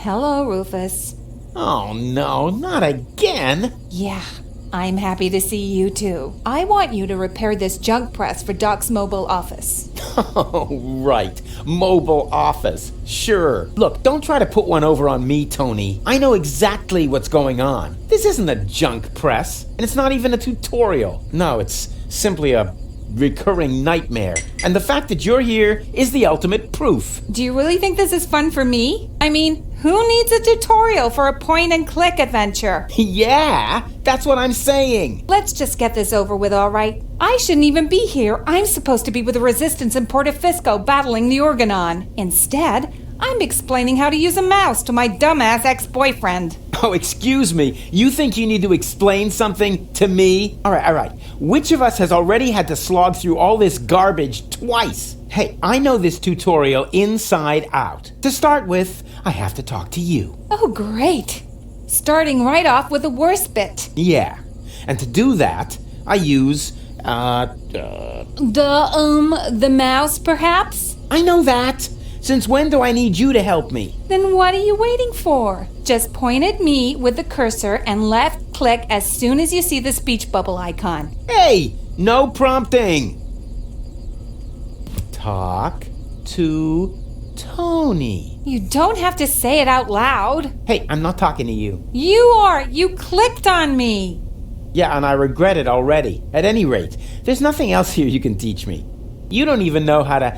Hello, Rufus. Oh no, not again! Yeah, I'm happy to see you too. I want you to repair this junk press for Doc's mobile office. Oh, right. Mobile office. Sure. Look, don't try to put one over on me, Tony. I know exactly what's going on. This isn't a junk press, and it's not even a tutorial. No, it's simply a recurring nightmare. And the fact that you're here is the ultimate proof. Do you really think this is fun for me? I mean, who needs a tutorial for a point-and-click adventure? Yeah, that's what I'm saying. Let's just get this over with, all right? I shouldn't even be here. I'm supposed to be with the Resistance in Portofisco battling the Organon. Instead, I'm explaining how to use a mouse to my dumbass ex-boyfriend. Oh, excuse me. You think you need to explain something to me? All right. Which of us has already had to slog through all this garbage twice? Hey, I know this tutorial inside out. To start with, I have to talk to you. Oh, great. Starting right off with the worst bit. Yeah. And to do that, I use, The mouse, perhaps? I know that. Since when do I need you to help me? Then what are you waiting for? Just point at me with the cursor and left click as soon as you see the speech bubble icon. Hey, no prompting. Talk to Tony. You don't have to say it out loud. Hey, I'm not talking to you. You are. You clicked on me. Yeah, and I regret it already. At any rate, there's nothing else here you can teach me. You don't even know how to,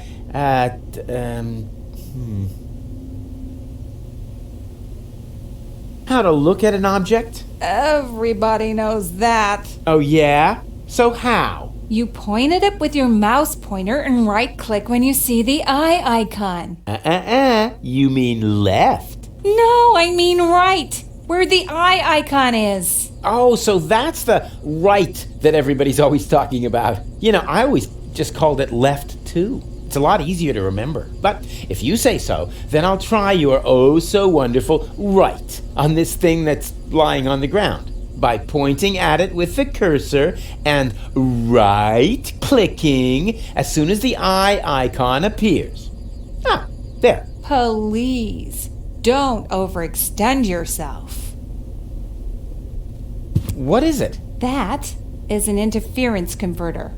how to look at an object? Everybody knows that. Oh, yeah? So how? You point at it with your mouse pointer and right-click when you see the eye icon. You mean left? No, I mean right, where the eye icon is. Oh, so that's the right that everybody's always talking about. You know, I always just called it left, too. It's a lot easier to remember. But if you say so, then I'll try your oh-so-wonderful right on this thing that's lying on the ground by pointing at it with the cursor and right-clicking as soon as the eye icon appears. Ah, there. Please, don't overextend yourself. What is it? That is an interference converter.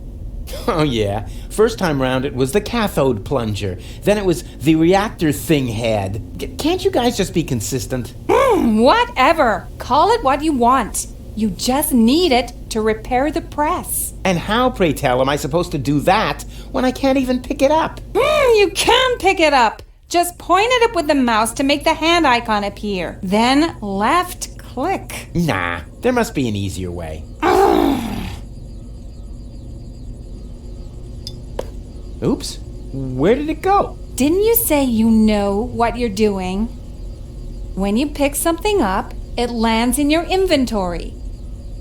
Oh, yeah. First time round, it was the cathode plunger. Then it was the reactor thing head. Can't you guys just be consistent? Whatever. Call it what you want. You just need it to repair the press. And how, pray tell, am I supposed to do that when I can't even pick it up? You can pick it up. Just point at it with the mouse to make the hand icon appear. Then left click. Nah, there must be an easier way. Oops, where did it go? Didn't you say you know what you're doing? When you pick something up, it lands in your inventory.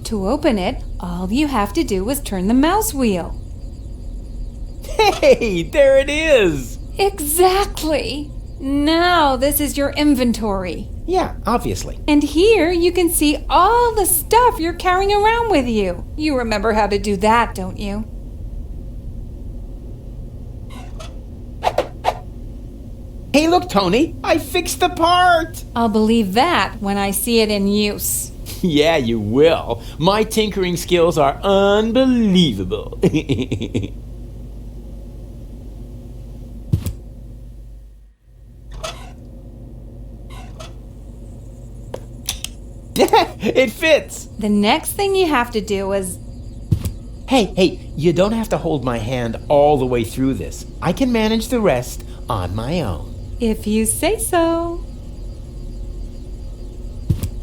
To open it, all you have to do is turn the mouse wheel. Hey, there it is! Exactly! Now this is your inventory. Yeah, obviously. And here you can see all the stuff you're carrying around with you. You remember how to do that, don't you? Hey, look, Tony, I fixed the part! I'll believe that when I see it in use. Yeah, you will. My tinkering skills are unbelievable. It fits! The next thing you have to do is... Hey, you don't have to hold my hand all the way through this. I can manage the rest on my own. If you say so.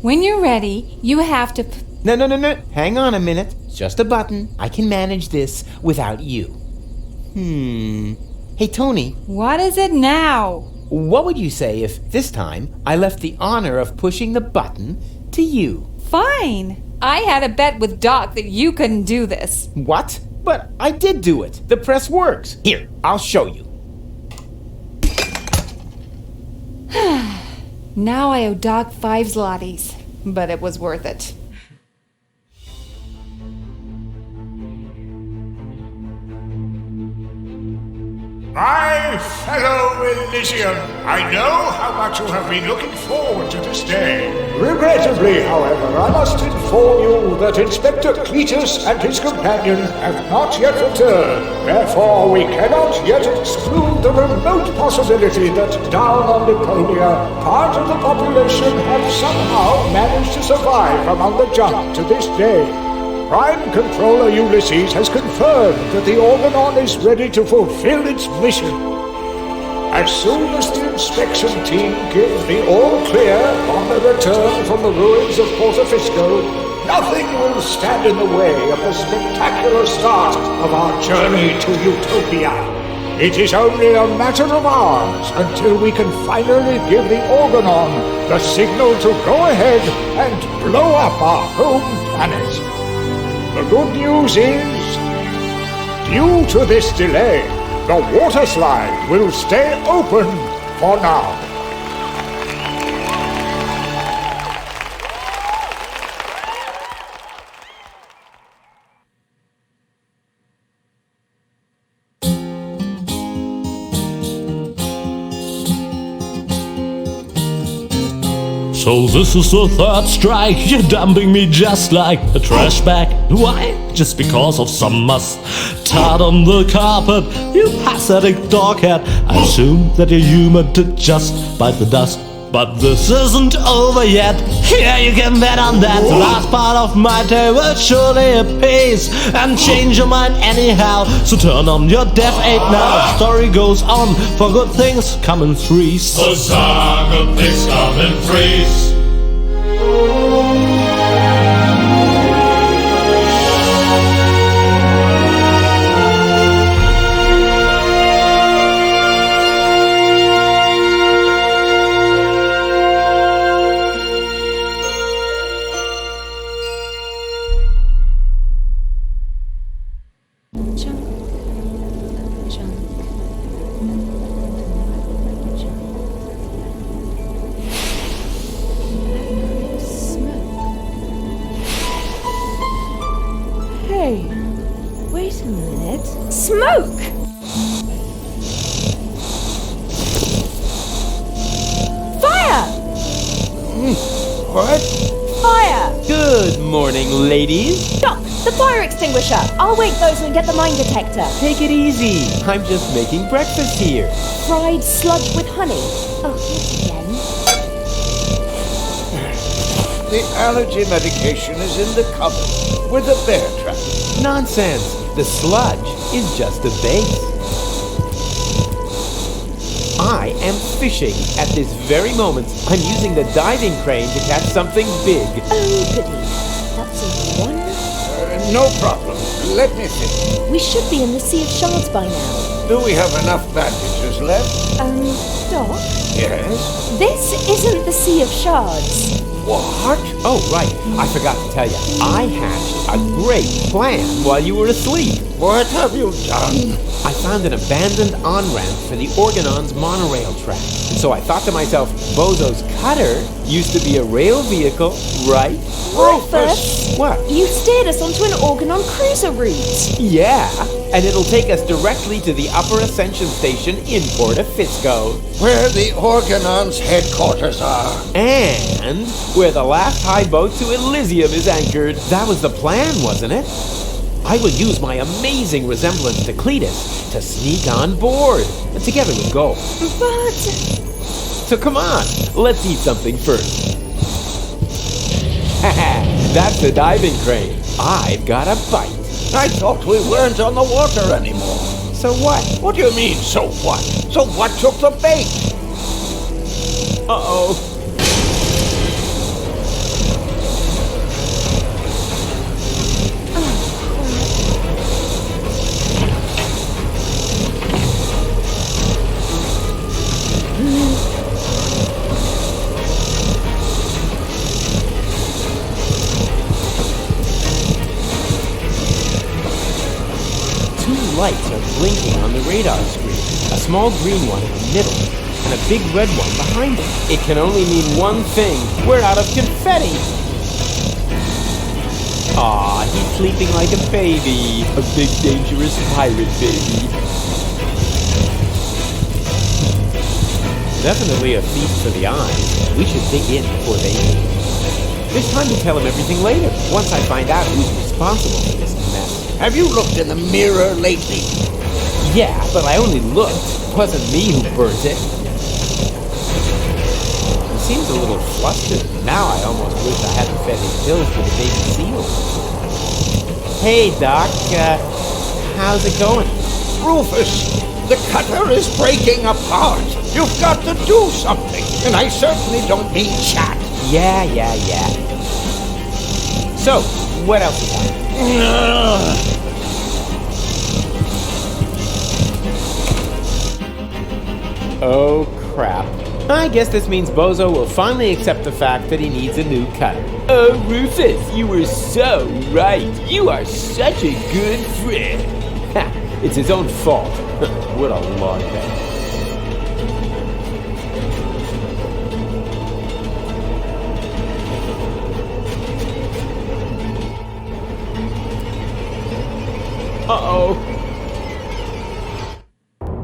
When you're ready, you have to... No. Hang on a minute. It's just a button. I can manage this without you. Hey, Tony. What is it now? What would you say if this time I left the honor of pushing the button to you? Fine. I had a bet with Doc that you couldn't do this. What? But I did do it. The press works. Here, I'll show you. Now I owe Doc 5 zlotys, but it was worth it. My fellow Elysium, I know how much you have been looking forward to this day. Regrettably, however, I must inform you that Inspector Cletus and his companion have not yet returned. Therefore, we cannot yet exclude the remote possibility that down on Deponia, part of the population have somehow managed to survive from on the jump to this day. Prime Controller Ulysses has confirmed that the Organon is ready to fulfill its mission. As soon as the inspection team give the all-clear on their return from the ruins of Portofisco, nothing will stand in the way of the spectacular start of our journey to Utopia. It is only a matter of hours until we can finally give the Organon the signal to go ahead and blow up our home planet. The good news is, due to this delay, the water slide will stay open for now. So this is the third strike, you're dumping me just like a trash bag. Why? Just because of some mustard on the carpet, you pathetic doghead. I assume that you're human to just bite the dust. But this isn't over yet, yeah, you can bet on that. The last part of my day will surely appease and change your mind anyhow. So turn on your deaf aid now, the story goes on, for good things come in threes. Huzzah, good things come in threes. Hey, wait a minute. Smoke! Fire! What? Fire! Good morning, ladies. Stop! The fire extinguisher! I'll wake those and get the mine detector. Take it easy. I'm just making breakfast here. Fried sludge with honey. Oh, yes again. The allergy medication is in the cupboard with a bear trap. Nonsense. The sludge is just a base. I am fishing at this very moment. I'm using the diving crane to catch something big. Oh, goody. That's a one. No problem. Let me think. We should be in the Sea of Shards by now. Do we have enough bandages left? Doc? Yes. This isn't the Sea of Shards. What? Oh, right. I forgot to tell you. I hatched a great plan while you were asleep. What have you done? I found an abandoned on-ramp for the Organon's monorail track. And so I thought to myself, Bozo's cutter used to be a rail vehicle, right? Rufus! What? You steered us onto an Organon cruiser route. Yeah, and it'll take us directly to the Upper Ascension Station in Portofisco. Where the Organon's headquarters are. And where the last high boat to Elysium is anchored. That was the plan, wasn't it? I will use my amazing resemblance to Cletus to sneak on board. And together we'll go. But... So come on, let's eat something first. That's the diving crane. I've got a bite. I thought we weren't on the water anymore. So what? What do you mean, so what? So what took the bait? Uh-oh. Lights are blinking on the radar screen. A small green one in the middle, and a big red one behind it. It can only mean one thing. We're out of confetti. Aw, he's sleeping like a baby. A big, dangerous pirate baby. definitely a feast for the eyes. We should dig in before they leave. There's time to tell him everything later, once I find out who's responsible for this mess. Have you looked in the mirror lately? Yeah, but I only looked. It wasn't me who burnt it. He seems a little flustered. Now I almost wish I hadn't fed his pills for the baby seals. Hey, Doc, how's it going? Rufus, the cutter is breaking apart. You've got to do something, and I certainly don't mean chat. Yeah. So, what else is happening? Oh, crap. I guess this means Bozo will finally accept the fact that he needs a new cutter. Oh, Rufus, you were so right. You are such a good friend. Ha, it's his own fault. What a logback. Uh-oh.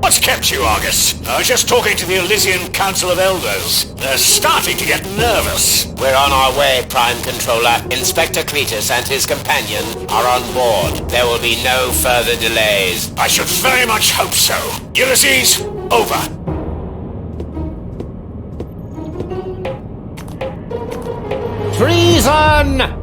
What's kept you, Argus? I was just talking to the Elysian Council of Elders. They're starting to get nervous. We're on our way, Prime Controller. Inspector Cletus and his companion are on board. There will be no further delays. I should very much hope so. Ulysses, over. Treason!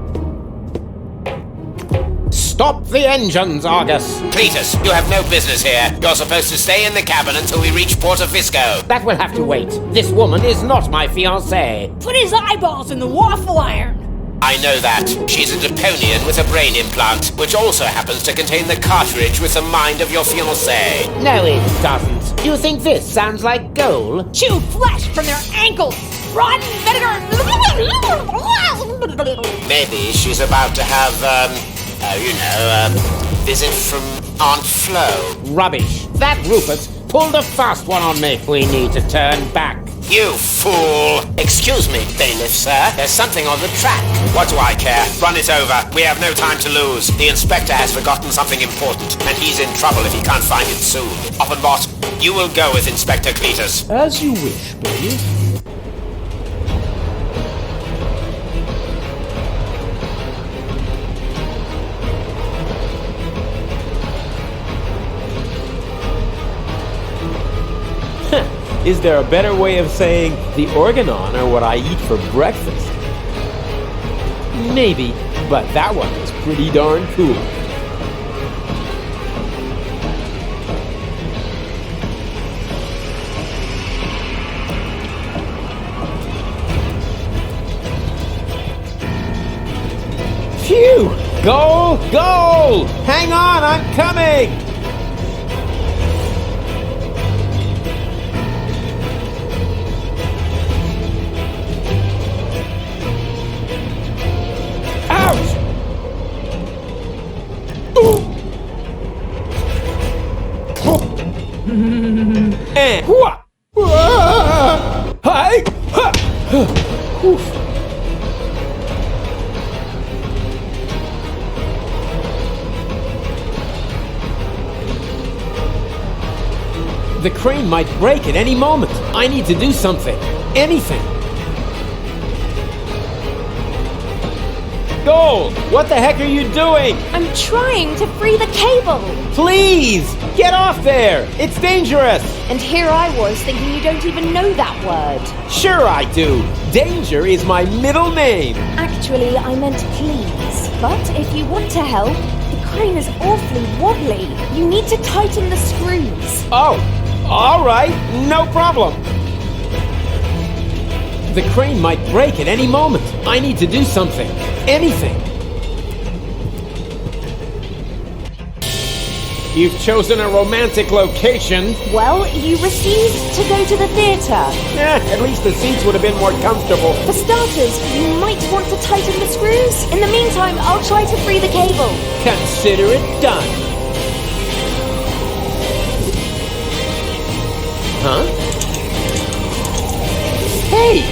Stop the engines, Argus. Cletus, you have no business here. You're supposed to stay in the cabin until we reach Porto Fisco. That will have to wait. This woman is not my fiancée. Put his eyeballs in the waffle iron. I know that. She's a Deponian with a brain implant, which also happens to contain the cartridge with the mind of your fiancée. No, it doesn't. You think this sounds like gold? Chew flesh from their ankles. Rotten vinegar. Maybe she's about to have, visit from Aunt Flo. Rubbish. That Rufus pulled a fast one on me. We need to turn back. You fool! Excuse me, bailiff, sir. There's something on the track. What do I care? Run it over. We have no time to lose. The inspector has forgotten something important, and he's in trouble if he can't find it soon. Offenbot, you will go with Inspector Cletus. As you wish, bailiff. Is there a better way of saying the organon are what I eat for breakfast? Maybe, but that one was pretty darn cool. Phew! Goal! Goal! Hang on, I'm coming! The crane might break at any moment. I need to do something. Anything. Gold! What the heck are you doing? I'm trying to free the cable. Please! Get off there! It's dangerous! And here I was thinking you don't even know that word. Sure I do! Danger is my middle name! Actually, I meant please. But if you want to help, the crane is awfully wobbly. You need to tighten the screws. Oh! Alright, no problem! The crane might break at any moment. I need to do something. Anything. You've chosen a romantic location. Well, you refused to go to the theatre. At least the seats would have been more comfortable. For starters, you might want to tighten the screws. In the meantime, I'll try to free the cable. Consider it done. Huh? Hey!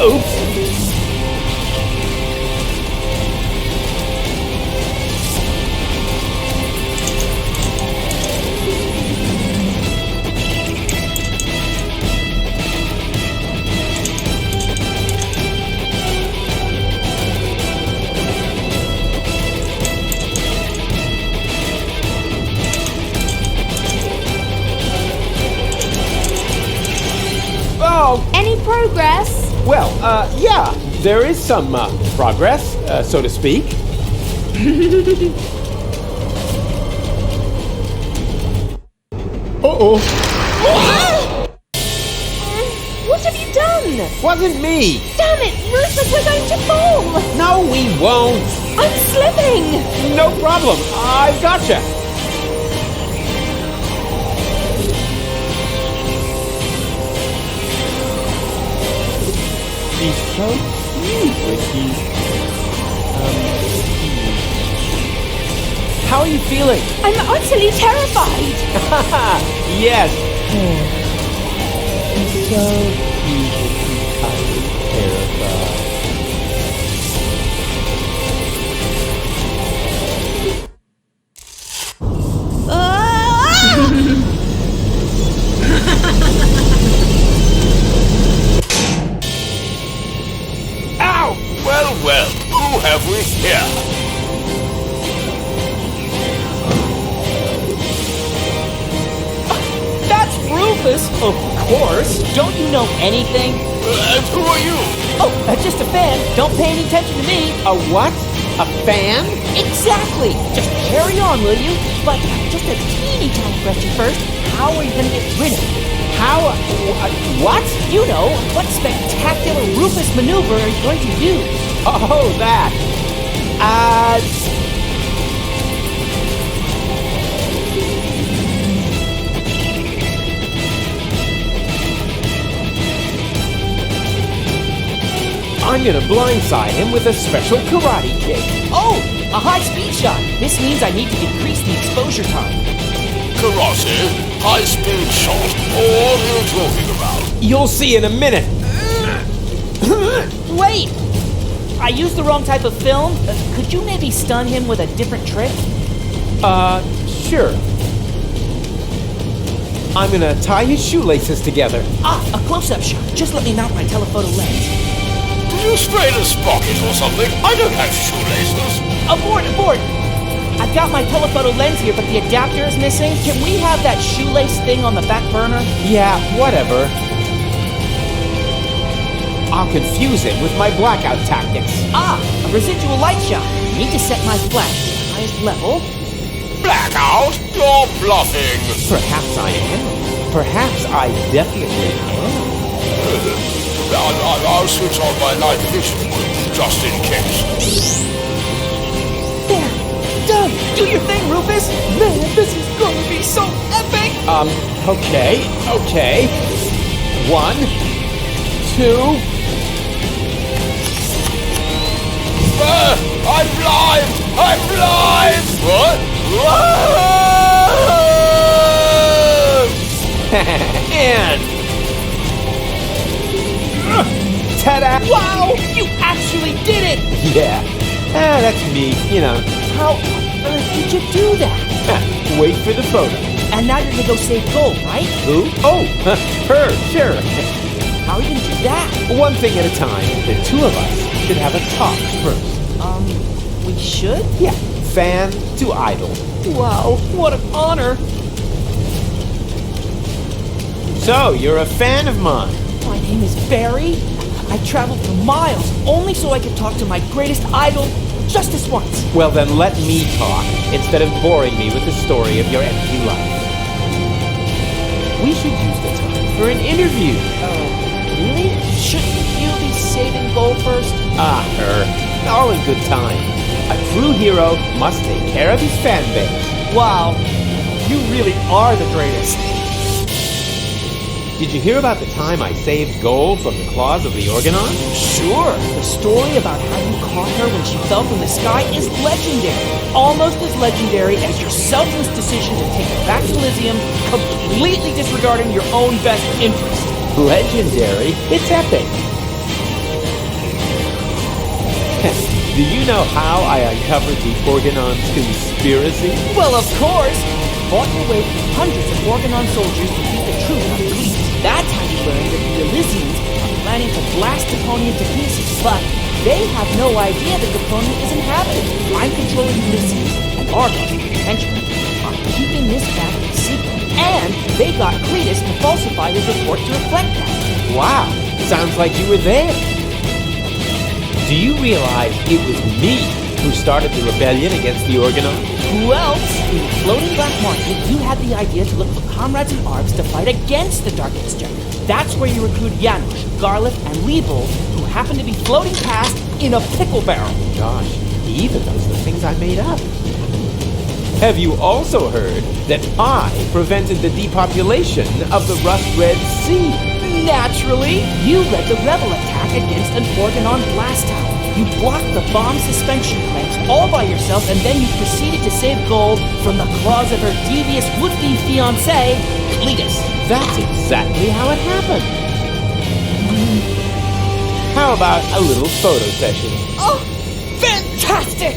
Oops! progress. Well, yeah, there is some progress, so to speak. Uh-oh. What have you done? Wasn't me. Damn it, Rufus, we're going to fall. No, we won't. I'm slipping. No problem. I've gotcha. She's so cute with you. How are you feeling? I'm utterly terrified. Yes. She's so cute with you, utterly terrified. Ow! Well, who have we here? That's Rufus, of course. Don't you know anything? And who are you? Oh, just a fan. Don't pay any attention to me. A what? A fan? Exactly. Just carry on, will you? But just a teeny tiny question first. How are you going to get rid of it? How? What? You know, what spectacular Rufus maneuver are you going to use? Oh, that. I'm gonna blindside him with a special karate kick. Oh, a high-speed shot. This means I need to decrease the exposure time. Karate, high-speed shot. What are you talking about? You'll see in a minute. Wait! I used the wrong type of film. Could you maybe stun him with a different trick? Sure. I'm gonna tie his shoelaces together. Ah, a close-up shot. Just let me mount my telephoto lens. Did you sprain a sprocket or something? I don't have shoelaces. Abort! I've got my telephoto lens here, but the adapter is missing. Can we have that shoelace thing on the back burner? Yeah, whatever. I'll confuse him with my blackout tactics. Ah, a residual light shot. Need to set my flash to the highest level. Blackout? You're bluffing. Perhaps I am. Perhaps I definitely am. I'll switch on my night vision just in case. There, done. Do your thing, Rufus. Man, this is going to be so epic. Okay. 1, 2. I'm blind! What? And ta-da! Wow, you actually did it. Yeah, that's me. You know. How on earth did you do that? Wait for the photo. And now you're going to go save Gold, right? Who? Oh, her. Sure. How are you going to do that? One thing at a time. The two of us should have a talk first. We should? Yeah. Fan to idol. Wow, what an honor. So, you're a fan of mine. My name is Barry. I traveled for miles only so I could talk to my greatest idol just this once. Well, then let me talk instead of boring me with the story of your empty life. We should use the time for an interview. Oh, really? Shouldn't you be saving Gold first? Her. All in good time. A true hero must take care of his fan base. Wow, you really are the greatest. Did you hear about the time I saved Gold from the claws of the Organon? Sure, the story about how you caught her when she fell from the sky is legendary. Almost as legendary as your selfless decision to take her back to Elysium, completely disregarding your own best interest. Legendary? It's epic. Do you know how I uncovered the Organon's conspiracy? Well, of course. Fought your way through hundreds of Organon soldiers to beat the truth on Cleet. That's how you learned that the Elysians are planning to blast Deponia to pieces, but they have no idea that Deponia is inhabited. I'm controlling Ulysses, and Argos, henchmen, are keeping this fact a secret. And they got Cletus to falsify his report to reflect that. Wow, Sounds like you were there. Do you realize it was me who started the rebellion against the Organon? Who else? In the floating black market, you had the idea to look for comrades in arms to fight against the Dark Exchequer. That's where you recruit Janusz, Garlic, and Liebel, who happen to be floating past in a pickle barrel. Gosh, he even knows the things I made up. Have you also heard that I prevented the depopulation of the Rust-Red Sea? Naturally, you led the rebel attack against an Organon blast tower. You blocked the bomb suspension clamps all by yourself, and then you proceeded to save Gold from the claws of her devious would-be fiancé, Cletus. That's exactly how it happened. How about a little photo session? Oh, fantastic!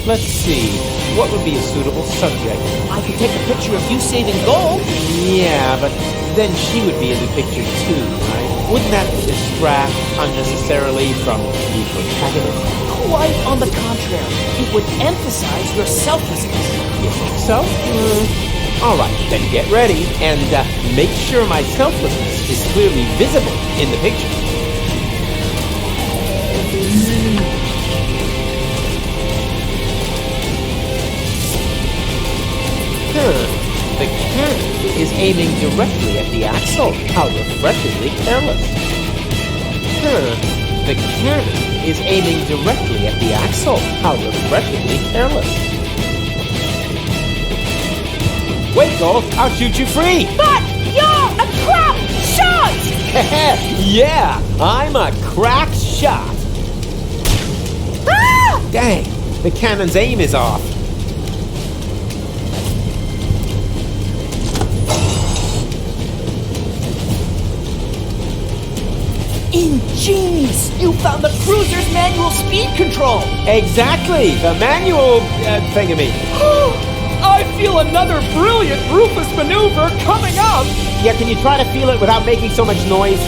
Let's see. What would be a suitable subject? I could take a picture of you saving Gold. Yeah, but then she would be in the picture too, right? Wouldn't that distract unnecessarily from the protagonist? Quite on the contrary. It would emphasize your selflessness. You think so? All right, then get ready and make sure my selflessness is clearly visible in the picture. The cannon is aiming directly at the axle. How refreshingly careless. The cannon is aiming directly at the axle. How refreshingly careless. Wait, Gold, I'll shoot you free. But you're a crap shot! Yeah, I'm a crack shot. Ah! Dang, the cannon's aim is off. Ingenious! You found the cruiser's manual speed control! Exactly, the manual thingamy. I feel another brilliant Rufus maneuver coming up! Yeah, can you try to feel it without making so much noise?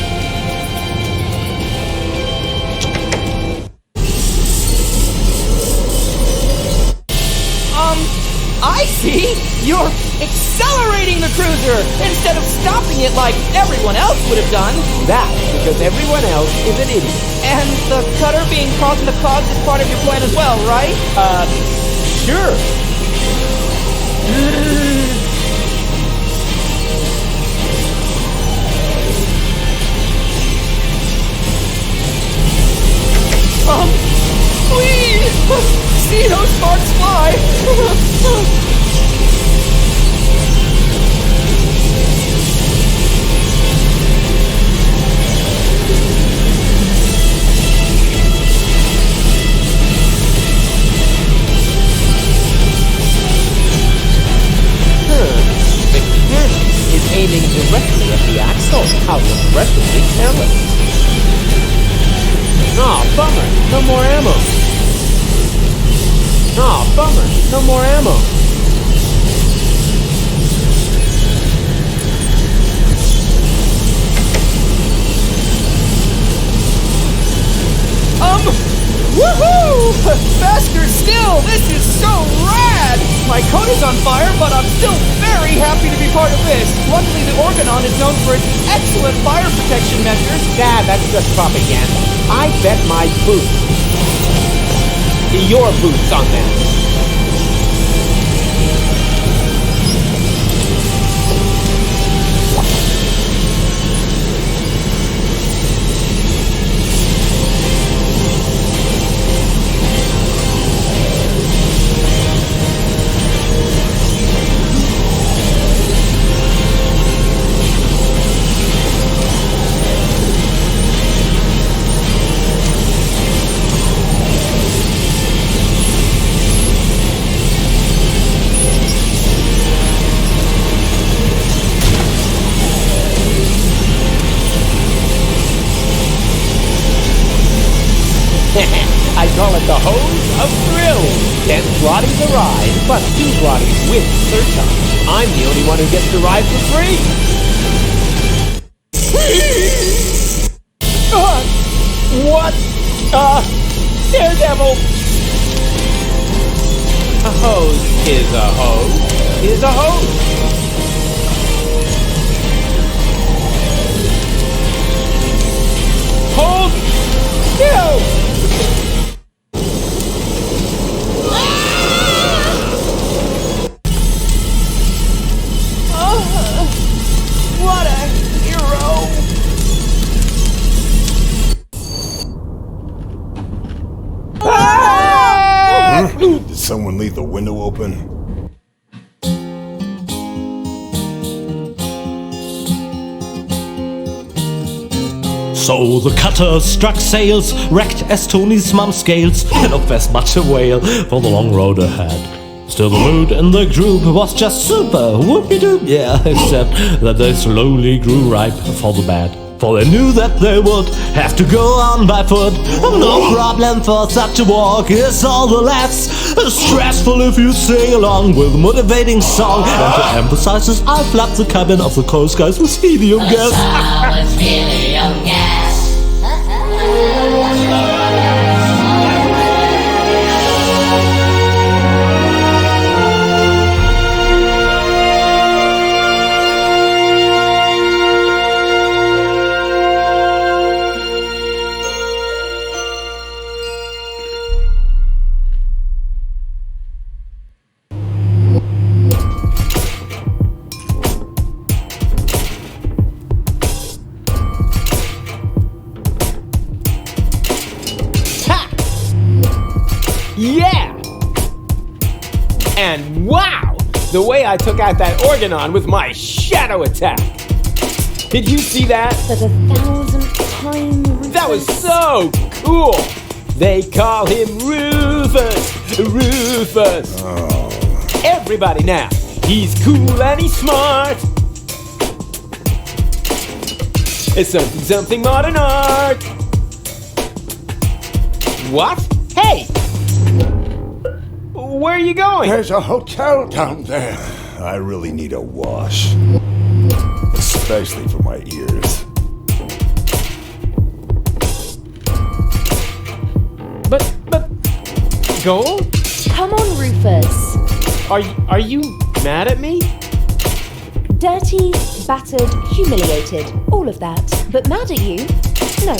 I see! You're accelerating the cruiser instead of stopping it like everyone else would have done! That's because everyone else is an idiot. And the cutter being caught in the clouds is part of your plan as well, right? Sure. Please! See those sparks fly! The cannon is aiming directly at the axle. How refreshingly careless. Aw, bummer. No more ammo. Aw, bummer. No more ammo. Woohoo! Faster still! This is so rad! My coat is on fire, but I'm still very happy to be part of this. Luckily, the Organon is known for its excellent fire protection measures. Dad, that's just propaganda. I bet my boots. Your boots on that. I call it the hose of thrill. 10 Zlotys a ride, plus 2 Zlotys with surcharge. I'm the only one who gets to ride for free. What? Daredevil! A hose is a hose is a hose. What a hero! Did someone leave the window open? So the cutter struck sails, wrecked as Tony's mum scales, and of as much a whale for the long road ahead. Still the mood in the group was just super, whoopie-doop, yeah, except that they slowly grew ripe for the bad. For they knew that they would have to go on by foot. No problem for such a walk, it's all the laughs. Stressful if you sing along with a motivating song. And to emphasize this, I'll flap the cabin of the Coast Guys with helium gas. Helium gas. Yeah! And wow! The way I took out that Organon with my shadow attack! Did you see that? For the 1000th time, Rufus. That was so cool! They call him Rufus! Rufus! Oh. Everybody now! He's cool and he's smart! It's something modern art! What? Hey! Where are you going? There's a hotel down there. I really need a wash. Especially for my ears. But, Gold? Come on, Rufus. Are you mad at me? Dirty, battered, humiliated. All of that. But mad at you? No.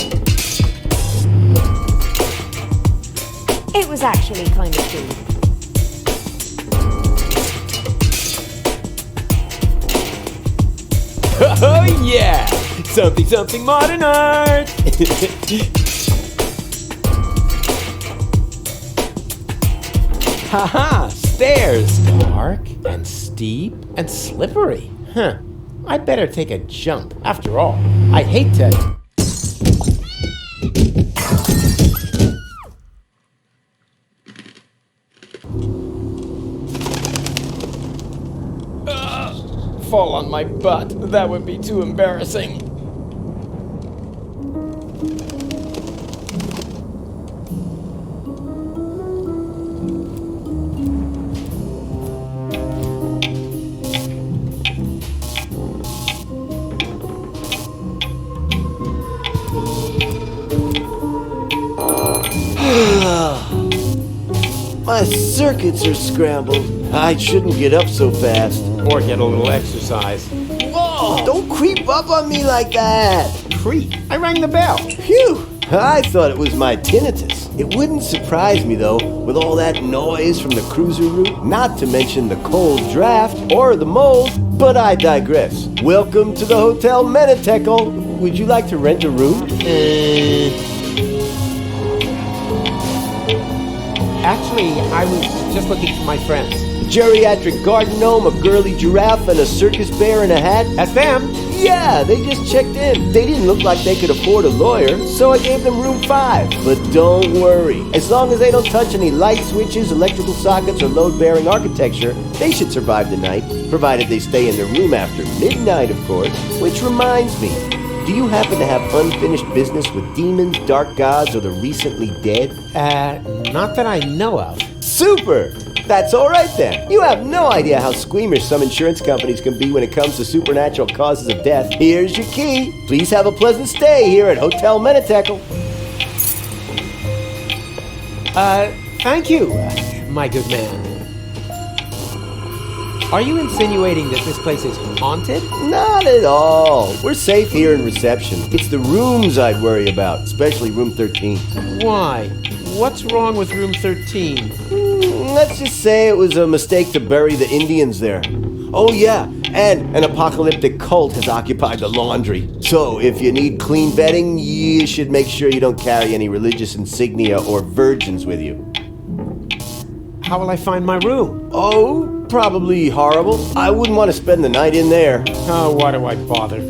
It was actually kind of cool. Oh yeah! Something modern art! Haha! Stairs! Dark and steep and slippery. Huh. I'd better take a jump. After all, I hate to... fall on my butt. That would be too embarrassing. My circuits are scrambled. I shouldn't get up so fast. Or get a little exercise. Whoa! Don't creep up on me like that! Creep? I rang the bell. Phew! I thought it was my tinnitus. It wouldn't surprise me, though, with all that noise from the cruiser route, not to mention the cold draft or the mold, but I digress. Welcome to the Hotel Menitekel. Would you like to rent a room? Actually, I was just looking for my friends. A geriatric garden gnome, a girly giraffe, and a circus bear in a hat? That's them. Yeah, they just checked in. They didn't look like they could afford a lawyer, so I gave them room 5. But don't worry. As long as they don't touch any light switches, electrical sockets, or load-bearing architecture, they should survive the night, provided they stay in their room after midnight, of course. Which reminds me, do you happen to have unfinished business with demons, dark gods, or the recently dead? Not that I know of. Super! That's all right then. You have no idea how squeamish some insurance companies can be when it comes to supernatural causes of death. Here's your key. Please have a pleasant stay here at Hotel Menitekel. Thank you, my good man. Are you insinuating that this place is haunted? Not at all. We're safe here in reception. It's the rooms I'd worry about, especially room 13. Why? What's wrong with room 13? Let's just say it was a mistake to bury the Indians there. Oh yeah, and an apocalyptic cult has occupied the laundry. So if you need clean bedding, you should make sure you don't carry any religious insignia or virgins with you. How will I find my room? Oh, probably horrible. I wouldn't want to spend the night in there. Oh, why do I bother?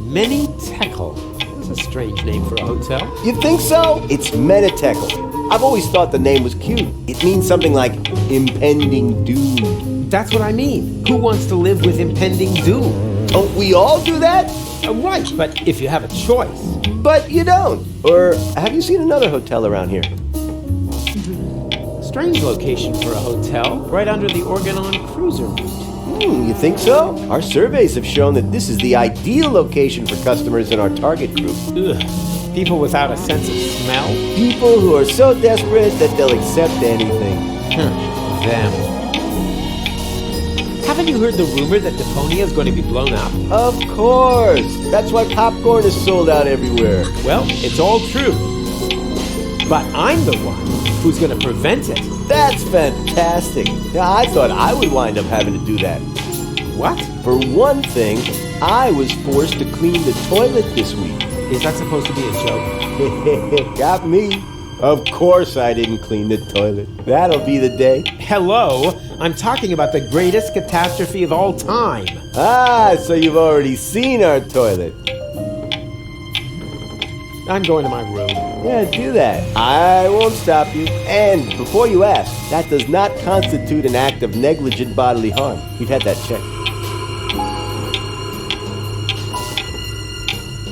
Mini-Tekel. That's a strange name for a hotel. You think so? It's Meni-Tekel. I've always thought the name was cute. It means something like impending doom. That's what I mean. Who wants to live with impending doom? Don't we all do that? Right, but if you have a choice. But you don't. Or have you seen another hotel around here? Strange location for a hotel, right under the Organon cruiser route. You think so? Our surveys have shown that this is the ideal location for customers in our target group. Ugh. People without a sense of smell? People who are so desperate that they'll accept anything. Them. Haven't you heard the rumor that Deponia is going to be blown up? Of course! That's why popcorn is sold out everywhere. Well, it's all true. But I'm the one who's going to prevent it. That's fantastic. Yeah, I thought I would wind up having to do that. What? For one thing, I was forced to clean the toilet this week. Is that supposed to be a joke? Got me. Of course I didn't clean the toilet. That'll be the day. Hello? I'm talking about the greatest catastrophe of all time. Ah, so you've already seen our toilet. I'm going to my room. Yeah, do that. I won't stop you. And before you ask, that does not constitute an act of negligent bodily harm. We've had that checked.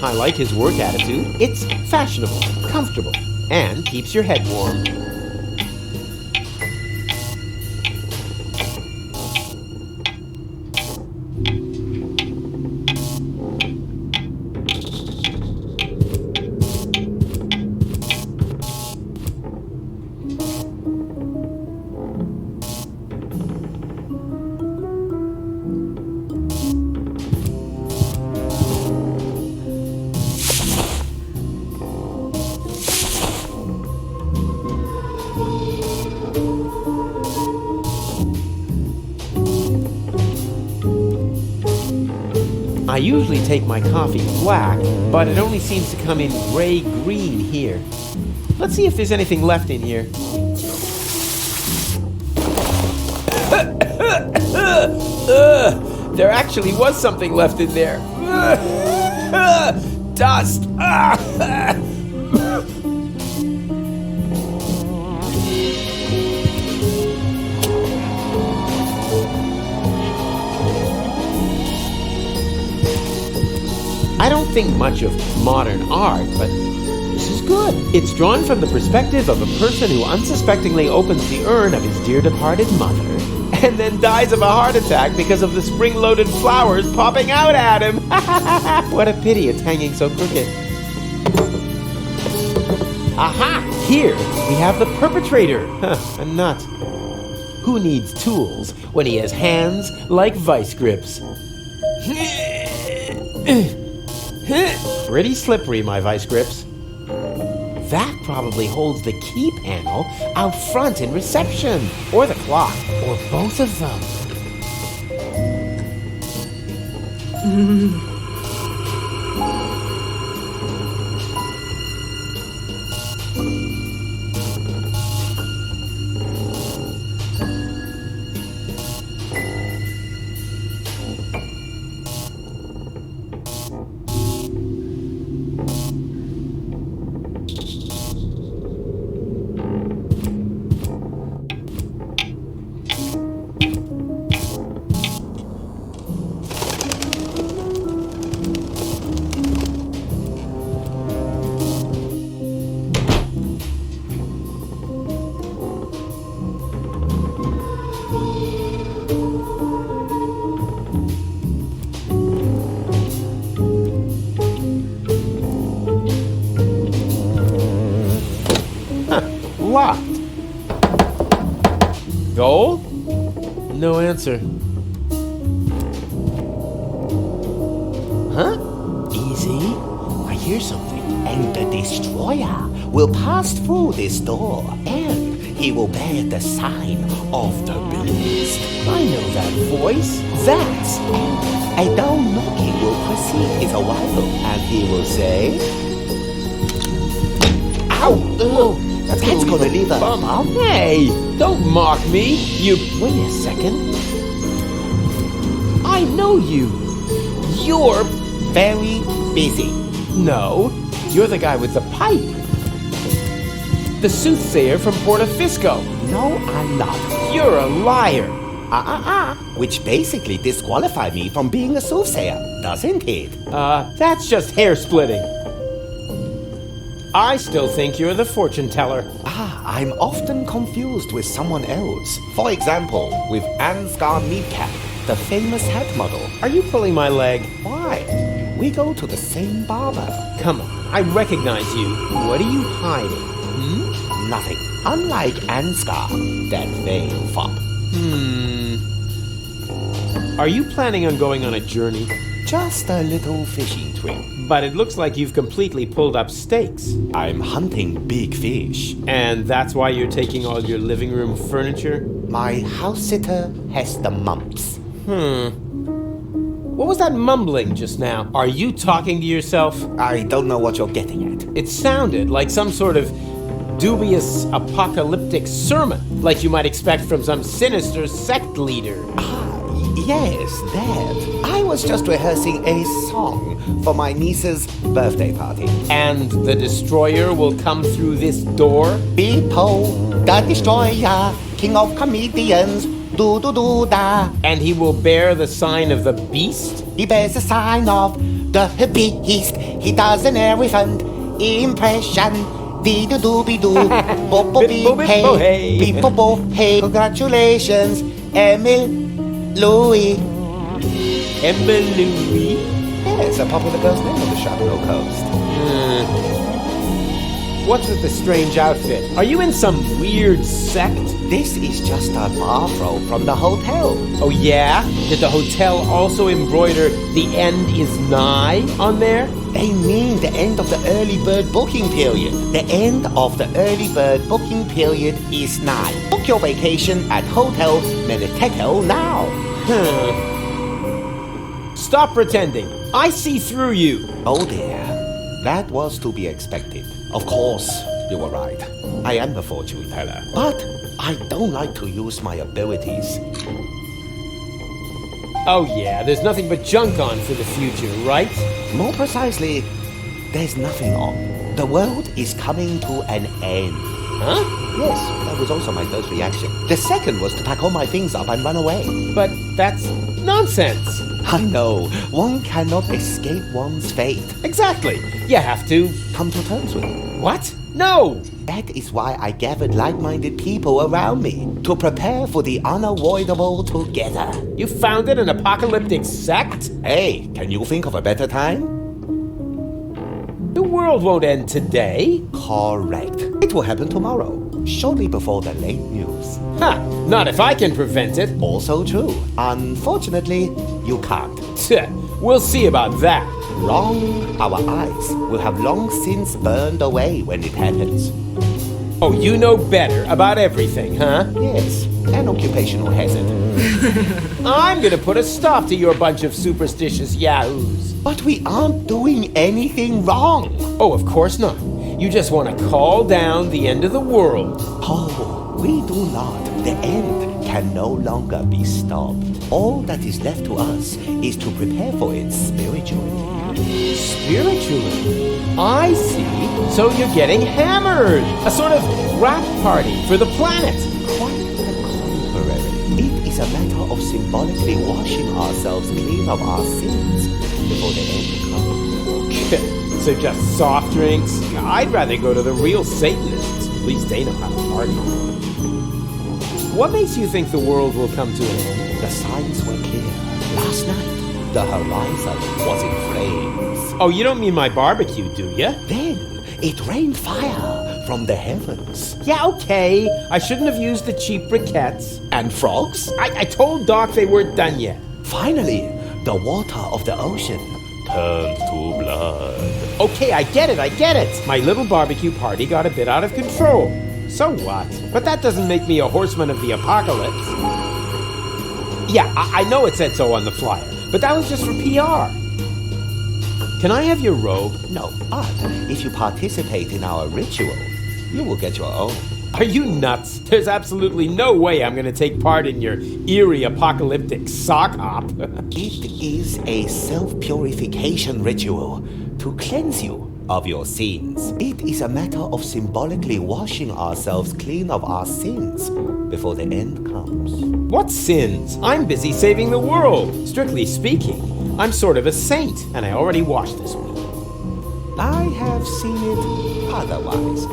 I like his work attitude. It's fashionable, comfortable, and keeps your head warm. I usually take my coffee black, but it only seems to come in gray-green here. Let's see if there's anything left in here. There actually was something left in there. Dust. I don't think much of modern art, but this is good. It's drawn from the perspective of a person who unsuspectingly opens the urn of his dear departed mother and then dies of a heart attack because of the spring-loaded flowers popping out at him. What a pity it's hanging so crooked. Aha! Here we have the perpetrator. A nut. Who needs tools when he has hands like vice grips? Pretty slippery, my vice grips. That probably holds the key panel out front in reception, or the clock, or both of them. Locked. Gold? No answer. Huh? Easy. I hear something. And the destroyer will pass through this door, and he will bear the sign of the beast. I know that voice. That's... A dull knocking will precede it a while, and he will say, "Ow! That's gonna leave a bump." Hey, don't mock me. You... Wait a second. I know you. You're... Very busy. No, you're the guy with the pipe. The soothsayer from Portofisco. No, I'm not. You're a liar. Which basically disqualified me from being a soothsayer, doesn't it? That's just hair splitting. I still think you're the fortune teller. I'm often confused with someone else. For example, with Ansgar Meatcap, the famous hat model. Are you pulling my leg? Why? We go to the same barber. Come on, I recognize you. What are you hiding? Nothing. Unlike Ansgar, that veil fop. Are you planning on going on a journey? Just a little fishing trip. But it looks like you've completely pulled up stakes. I'm hunting big fish. And that's why you're taking all your living room furniture? My house sitter has the mumps. What was that mumbling just now? Are you talking to yourself? I don't know what you're getting at. It sounded like some sort of dubious apocalyptic sermon, like you might expect from some sinister sect leader. Yes, that. I was just rehearsing a song for my niece's birthday party. And the destroyer will come through this door? Beepo, the destroyer, king of comedians, do-do-do-da. And he will bear the sign of the beast? He bears the sign of the beast. He does an elephant impression. Dee-do-do-be-do, bo-bo-be-hey, be-bo-bo-hey. Congratulations, Emil Louis. Emil Louis? Yes, a popular girl's name on the Charbonneau coast. What's with the strange outfit? Are you in some weird sect? This is just a bathrobe from the hotel. Oh yeah? Did the hotel also embroider "The end is nigh" on there? They mean the end of the early bird booking period. The end of the early bird booking period is nigh. Book your vacation at Hotel Meniteco now. Stop pretending. I see through you. Oh dear. That was to be expected. Of course, you were right. I am the fortune teller. But I don't like to use my abilities. Oh yeah, there's nothing but junk on for the future, right? More precisely, there's nothing on. The world is coming to an end. Huh? Yes, that was also my first reaction. The second was to pack all my things up and run away. But that's nonsense. I know. One cannot escape one's fate. Exactly. You have to come to terms with it. What? No! That is why I gathered like-minded people around me, to prepare for the unavoidable together. You founded an apocalyptic sect? Hey, can you think of a better time? The world won't end today. Correct. It will happen tomorrow, shortly before the late news. Ha! Not if I can prevent it. Also true. Unfortunately, you can't. We'll see about that. Wrong. Our eyes will have long since burned away when it happens. Oh, you know better about everything, huh? Yes, an occupational hazard. I'm gonna put a stop to your bunch of superstitious yahoos. But we aren't doing anything wrong. Oh, of course not. You just want to call down the end of the world. Oh, we do not. The end can no longer be stopped. All that is left to us is to prepare for it spiritually. Spiritually? I see. So you're getting hammered. A sort of rap party for the planet. Quite the contrary. It is a matter of symbolically washing ourselves clean of our sins before the end comes. So just soft drinks? I'd rather go to the real Satanists. At least they know how to party. What makes you think the world will come to an end? The signs were clear. Last night, the horizon was in flames. Oh, you don't mean my barbecue, do you? Then it rained fire from the heavens. Yeah, okay. I shouldn't have used the cheap briquettes. And frogs? I told Doc they weren't done yet. Finally, the water of the ocean turns to blood. Okay, I get it. My little barbecue party got a bit out of control. So what? But that doesn't make me a horseman of the apocalypse. Yeah, I know it said so on the flyer, but that was just for PR. Can I have your robe? No, but if you participate in our ritual, you will get your own. Are you nuts? There's absolutely no way I'm going to take part in your eerie apocalyptic sock hop. It is a self-purification ritual to cleanse you of your sins. It is a matter of symbolically washing ourselves clean of our sins before the end comes. What sins? I'm busy saving the world. Strictly speaking, I'm sort of a saint, and I already washed this week. I have seen it otherwise.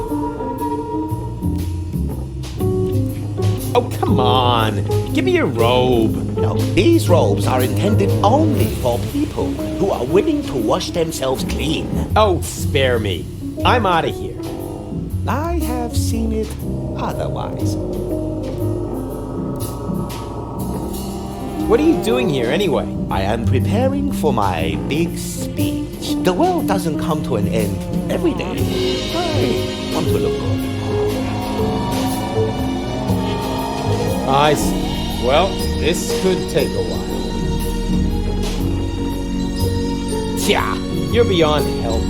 Oh, come on. Give me your robe. No, these robes are intended only for people who are willing to wash themselves clean. Oh, spare me. I'm out of here. I have seen it otherwise. What are you doing here anyway? I am preparing for my big speech. The world doesn't come to an end every day. I want to look good. I see. Well, this could take a while. Tja, you're beyond help.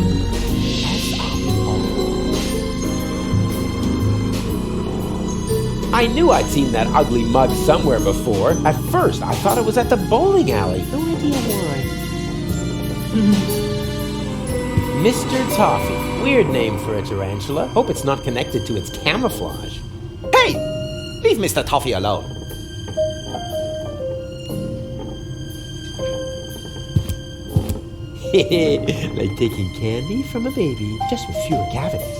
I knew I'd seen that ugly mug somewhere before. At first, I thought it was at the bowling alley. No idea why. Mr. Toffee. Weird name for a tarantula. Hope it's not connected to its camouflage. Hey! Leave Mr. Toffee alone. Like taking candy from a baby, just with fewer cavities.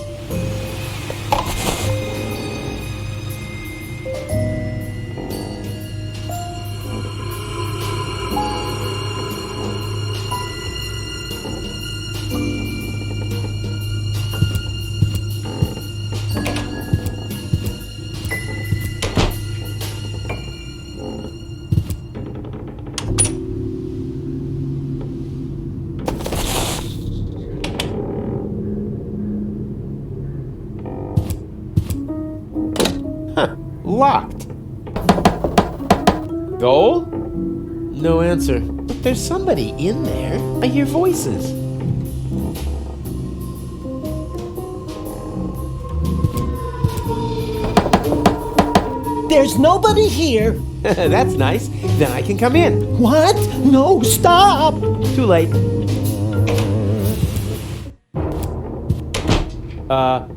Locked. Goal? No answer. But there's somebody in there. I hear voices. There's nobody here. That's nice. Then I can come in. What? No, stop! Too late.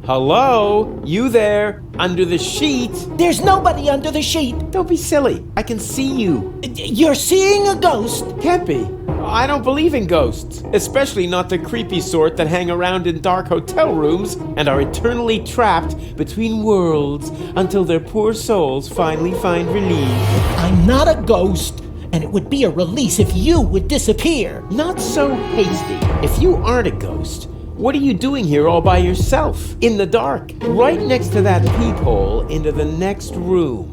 Hello? You there? Under the sheet? There's nobody under the sheet. Don't be silly. I can see you. You're seeing a ghost. Can't be. I don't believe in ghosts. Especially not the creepy sort that hang around in dark hotel rooms and are eternally trapped between worlds until their poor souls finally find relief. I'm not a ghost, and it would be a release if you would disappear. Not so hasty. If you aren't a ghost, what are you doing here all by yourself, in the dark, right next to that peephole into the next room?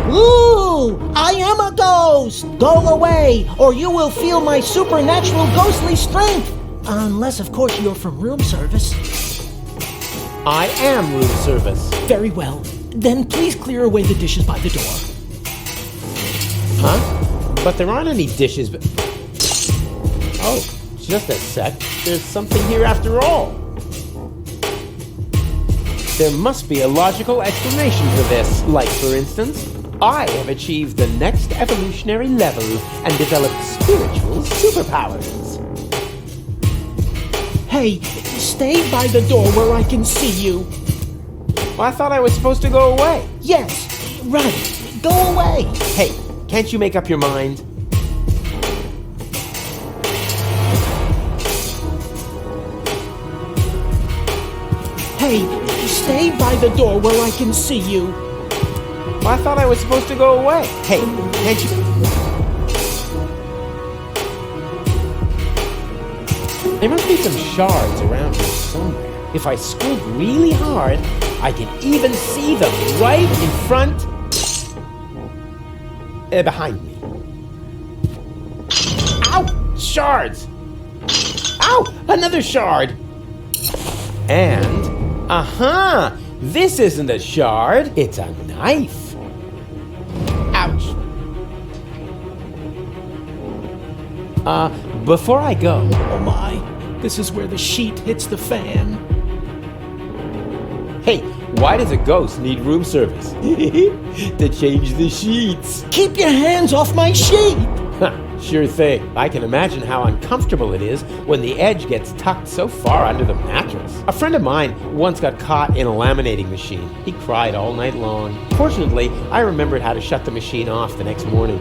Ooh, I am a ghost! Go away, or you will feel my supernatural ghostly strength! Unless, of course, you're from room service. I am room service. Very well. Then please clear away the dishes by the door. Huh? But there aren't any dishes, but... Oh, just a sec. There's something here after all. There must be a logical explanation for this. Like, for instance, I have achieved the next evolutionary level and developed spiritual superpowers. Hey, stay by the door where I can see you. Well, I thought I was supposed to go away. Yes, right. Go away. Hey, can't you make up your mind? Hey, stay by the door where I can see you. Well, I thought I was supposed to go away. Hey, can't you... There must be some shards around here somewhere. If I squint really hard, I can even see them right in front, behind me. Ow! Shards! Ow! Another shard! And, this isn't a shard, it's a knife. Ouch. Before I go... Oh my, this is where the sheet hits the fan. Hey, why does a ghost need room service? To change the sheets. Keep your hands off my sheet! Sure thing. I can imagine how uncomfortable it is when the edge gets tucked so far under the mattress. A friend of mine once got caught in a laminating machine. He cried all night long. Fortunately, I remembered how to shut the machine off the next morning.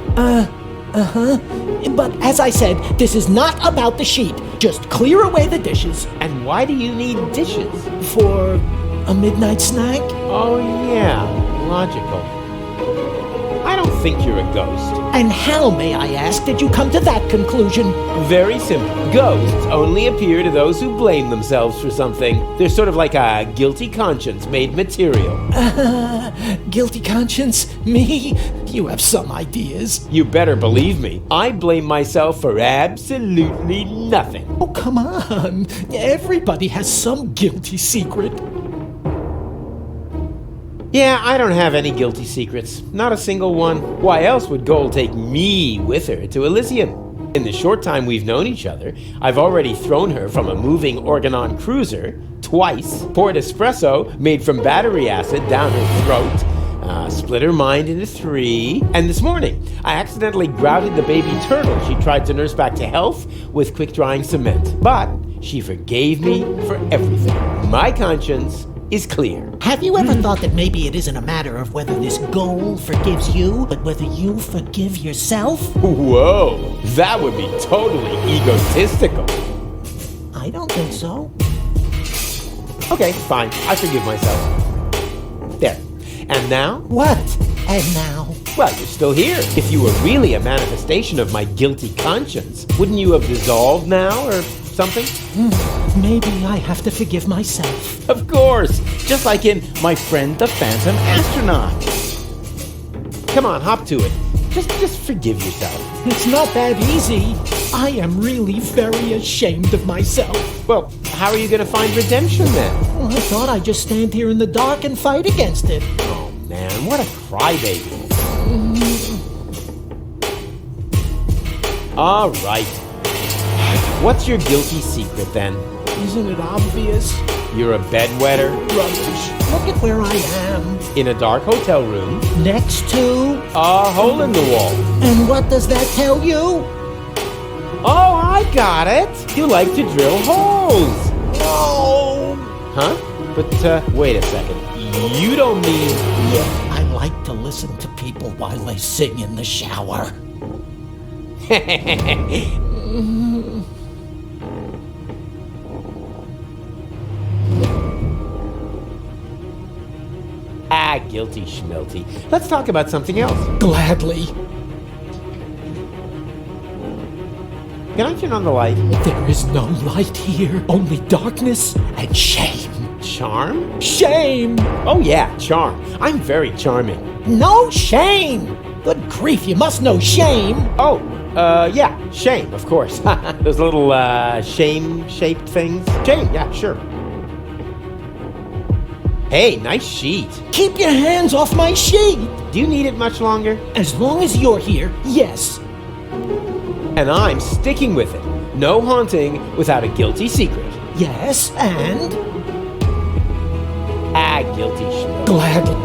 But as I said, this is not about the sheet. Just clear away the dishes. And why do you need dishes? For a midnight snack? Oh yeah, logical. I don't think you're a ghost. And how, may I ask, did you come to that conclusion? Very simple. Ghosts only appear to those who blame themselves for something. They're sort of like a guilty conscience made material. Guilty conscience? Me? You have some ideas. You better believe me. I blame myself for absolutely nothing. Oh, come on. Everybody has some guilty secret. Yeah, I don't have any guilty secrets. Not a single one. Why else would Gold take me with her to Elysium? In the short time we've known each other, I've already thrown her from a moving Organon cruiser twice, poured espresso made from battery acid down her throat, split her mind into 3, and this morning, I accidentally grouted the baby turtle she tried to nurse back to health with quick-drying cement. But she forgave me for everything. My conscience is clear. Have you ever thought that maybe it isn't a matter of whether this goal forgives you, but whether you forgive yourself? Whoa, that would be totally egotistical. I don't think so. Okay, fine. I forgive myself. There. And now? What? And now? Well, you're still here. If you were really a manifestation of my guilty conscience, wouldn't you have dissolved now or something? Maybe I have to forgive myself. Of course. Just like in My Friend the Phantom Astronaut. Come on, hop to it. Just forgive yourself. It's not that easy. I am really very ashamed of myself. Well, how are you going to find redemption then? Well, I thought I'd just stand here in the dark and fight against it. Oh man, what a crybaby. All right. What's your guilty secret then? Isn't it obvious? You're a bedwetter? Rubbish. Look at where I am. In a dark hotel room. Next to... a hole in the wall. And what does that tell you? Oh, I got it. You like to drill holes. No. Huh? But, wait a second. You don't mean... Yeah, I like to listen to people while they sing in the shower. Guilty schmelty. Let's talk about something else. Gladly. Can I turn on the light? There is no light here. Only darkness and shame. Charm? Shame! Oh yeah, charm. I'm very charming. No shame! Good grief, you must know shame. Oh, yeah, shame, of course. Those little, shame-shaped things. Shame, yeah, sure. Hey, nice sheet. Keep your hands off my sheet! Do you need it much longer? As long as you're here, yes. And I'm sticking with it. No haunting without a guilty secret. Yes, and? Guilty schmelty. Gladly.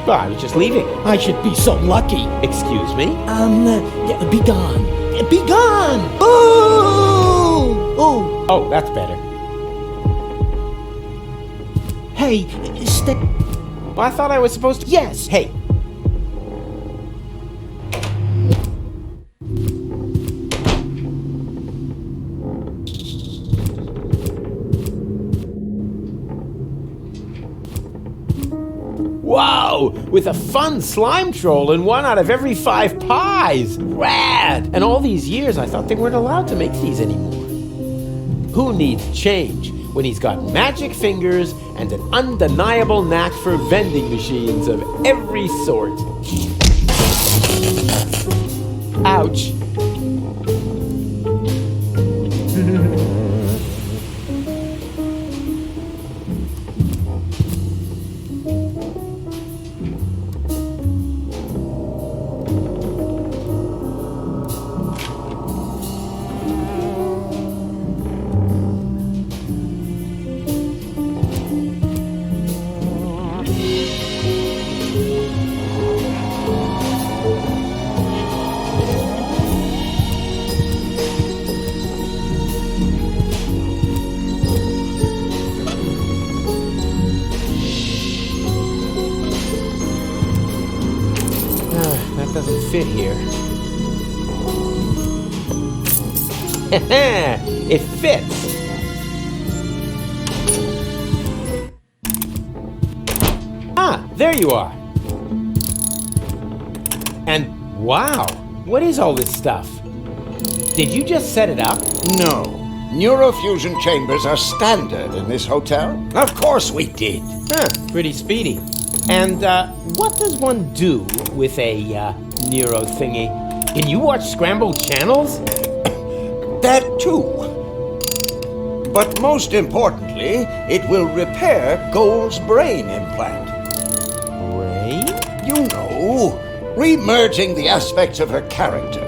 Well, I was just leaving. I should be so lucky. Excuse me? Yeah, be gone. Be gone! Ooh! Ooh! Oh, that's better. Hey, stay. Well, I thought I was supposed to... Yes. Hey. Wow! With a fun slime troll and 1 out of every 5 pies! Rad! And all these years I thought they weren't allowed to make these anymore. Who needs change when he's got magic fingers and an undeniable knack for vending machines of every sort? Ouch. That doesn't fit here. It fits. Ah, there you are. And wow, what is all this stuff? Did you just set it up? No. Neurofusion chambers are standard in this hotel. Of course we did. Huh, pretty speedy. And what does one do with a neuro thingy? Can you watch scrambled channels? That too. But most importantly, it will repair Gold's brain implant. Brain? You know, re-merging the aspects of her character.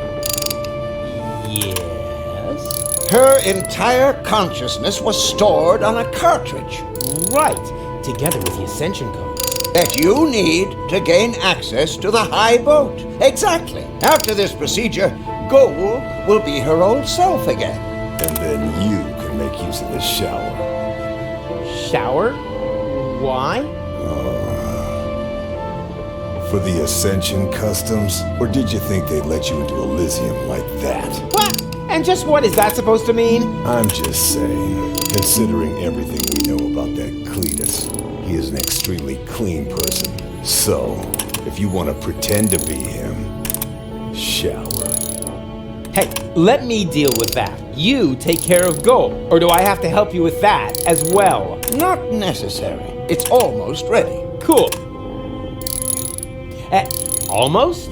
Yes. Her entire consciousness was stored on a cartridge. Right, together with the Ascension code. That you need to gain access to the high boat. Exactly. After this procedure, Gold will be her old self again. And then you can make use of the shower. Shower? Why? For the Ascension customs? Or did you think they'd let you into Elysium like that? What? And just what is that supposed to mean? I'm just saying, considering everything we know about that Cletus, he is an extremely clean person. So, if you want to pretend to be him, shower. Hey, let me deal with that. You take care of Gold. Or do I have to help you with that as well? Not necessary. It's almost ready. Cool. Almost?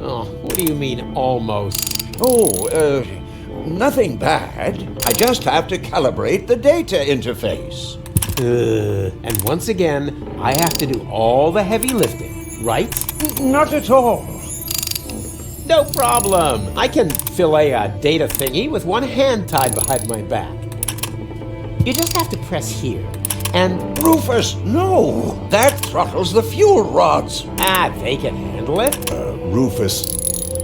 Oh, what do you mean, almost? Oh, nothing bad. I just have to calibrate the data interface. And once again, I have to do all the heavy lifting, right? Not at all. No problem. I can fill a data thingy with one hand tied behind my back. You just have to press here. And Rufus, no! That throttles the fuel rods. they can handle it. Rufus,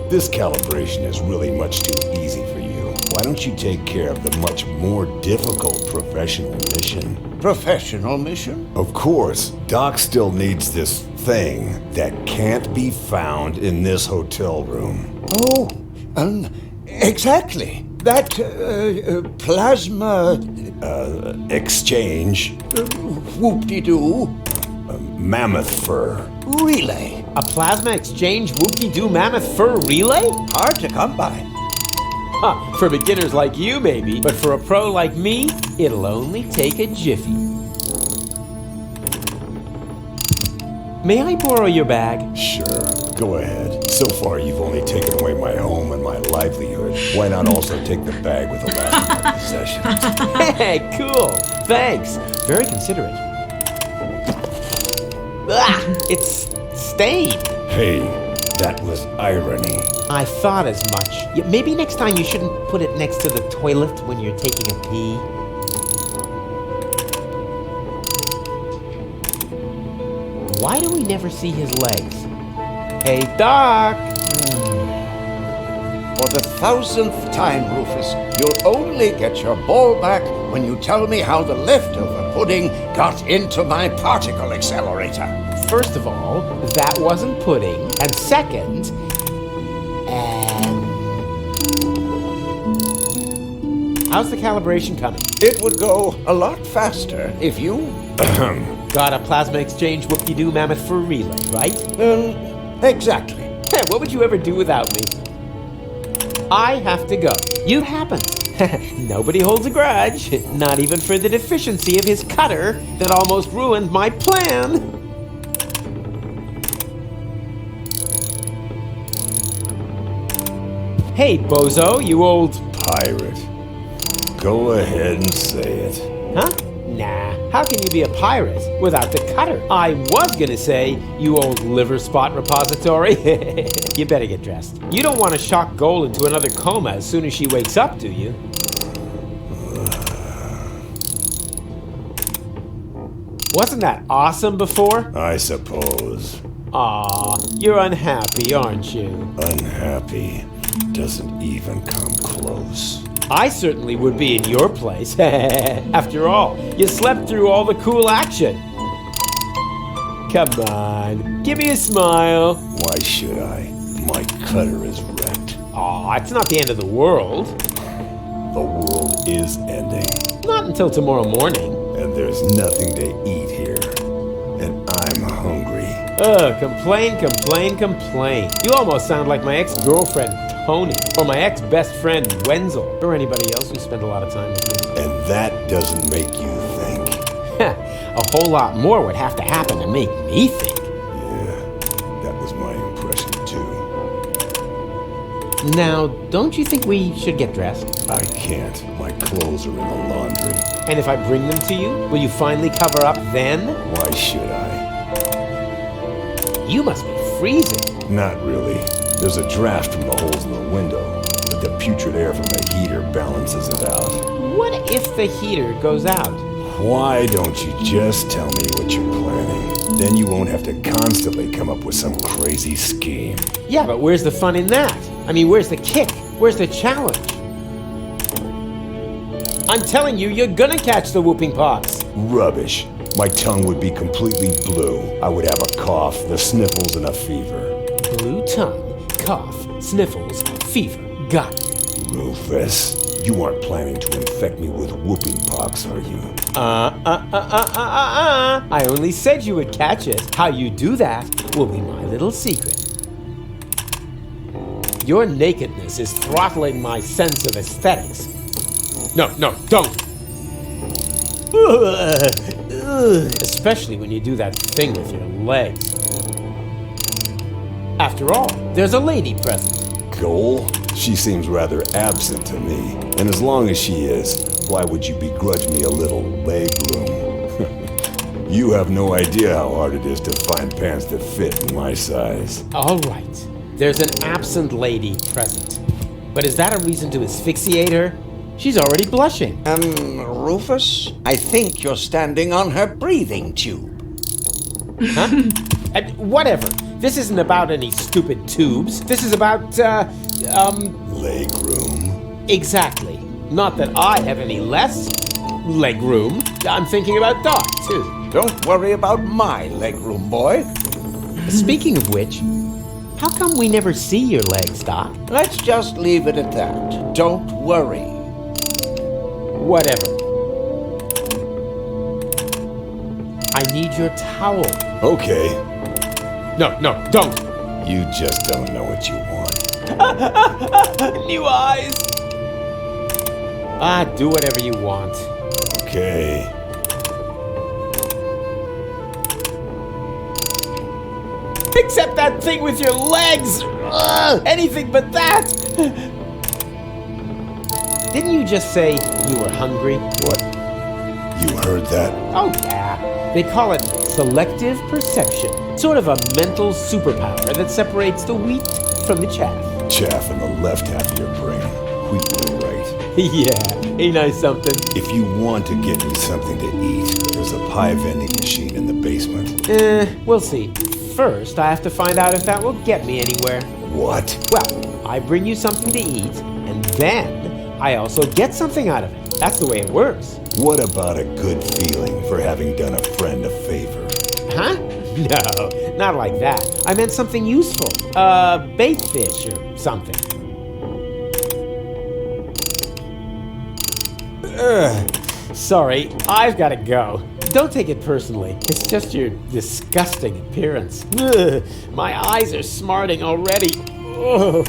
this calibration is really much too easy for you. Why don't you take care of the much more difficult professional mission? Professional mission? Of course, Doc still needs this thing that can't be found in this hotel room. Oh, exactly. That plasma... exchange. Whoop-de-doo. Mammoth fur. Relay. A plasma exchange whoop-de-doo mammoth fur relay? Hard to come by. For beginners like you, maybe. But for a pro like me, it'll only take a jiffy. May I borrow your bag? Sure, go ahead. So far, you've only taken away my home and my livelihood. Why not also take the bag with the last of my possessions? Hey, cool. Thanks. Very considerate. It's stained. Hey, that was irony. I thought as much. Yeah, maybe next time you shouldn't put it next to the toilet when you're taking a pee. Why do we never see his legs? Hey, Doc! For the 1000th time, Rufus, you'll only get your ball back when you tell me how the leftover pudding got into my particle accelerator. First of all, that wasn't pudding. And second, how's the calibration coming? It would go a lot faster if you... Got a plasma exchange whoop-de-doo mammoth fur relay, right? Exactly. Hey, what would you ever do without me? I have to go. You happen. Nobody holds a grudge, not even for the deficiency of his cutter that almost ruined my plan. Hey, bozo, you old... Pirate. Go ahead and say it. Huh? Nah, how can you be a pirate without the cutter? I was gonna say, you old liver spot repository. You better get dressed. You don't want to shock Goal into another coma as soon as she wakes up, do you? Wasn't that awesome before? I suppose. Aw, you're unhappy, aren't you? Unhappy doesn't even come close. I certainly would be in your place. After all, you slept through all the cool action. Come on, give me a smile. Why should I? My cutter is wrecked. Aw, it's not the end of the world. The world is ending. Not until tomorrow morning. And there's nothing to eat here. And I'm hungry. Complain, complain, complain. You almost sound like my ex-girlfriend, Tony, or my ex-best friend, Wenzel, or anybody else who spent a lot of time with me. And that doesn't make you think. A whole lot more would have to happen to make me think. Yeah, that was my impression too. Now, don't you think we should get dressed? I can't. My clothes are in the laundry. And if I bring them to you, will you finally cover up then? Why should I? You must be freezing. Not really. There's a draft from the holes in the window, but the putrid air from the heater balances it out. What if the heater goes out? Why don't you just tell me what you're planning? Then you won't have to constantly come up with some crazy scheme. Yeah, but where's the fun in that? I mean, where's the kick? Where's the challenge? I'm telling you, you're gonna catch the whooping pox. Rubbish. My tongue would be completely blue. I would have a cough, the sniffles, and a fever. Blue tongue, cough, sniffles, fever. Got it. Rufus, you aren't planning to infect me with whooping pox, are you? I only said you would catch it. How you do that will be my little secret. Your nakedness is throttling my sense of aesthetics. No, don't. Especially when you do that thing with your legs. After all, there's a lady present. Goal? She seems rather absent to me. And as long as she is, why would you begrudge me a little leg room? You have no idea how hard it is to find pants that fit in my size. All right. There's an absent lady present. But is that a reason to asphyxiate her? She's already blushing. Rufus, I think you're standing on her breathing tube. Huh? Whatever. This isn't about any stupid tubes. This is about, leg room? Exactly. Not that I have any less leg room. I'm thinking about Doc, too. Don't worry about my leg room, boy. Speaking of which, how come we never see your legs, Doc? Let's just leave it at that. Don't worry. Whatever. I need your towel. Okay. No, don't. You just don't know what you want. New eyes. Do whatever you want. Okay. Except that thing with your legs. Anything but that. Didn't you just say you were hungry? What? You heard that? Oh, yeah. They call it selective perception. Sort of a mental superpower that separates the wheat from the chaff. Chaff in the left half of your brain. Wheat in the right. Yeah, ain't I something? If you want to get me something to eat, there's a pie vending machine in the basement. We'll see. First, I have to find out if that will get me anywhere. What? Well, I bring you something to eat, and then I also get something out of it. That's the way it works. What about a good feeling for having done a friend a favor? Huh? No, not like that. I meant something useful. Bait fish or something. Sorry, I've got to go. Don't take it personally. It's just your disgusting appearance. Ugh, my eyes are smarting already. Ugh.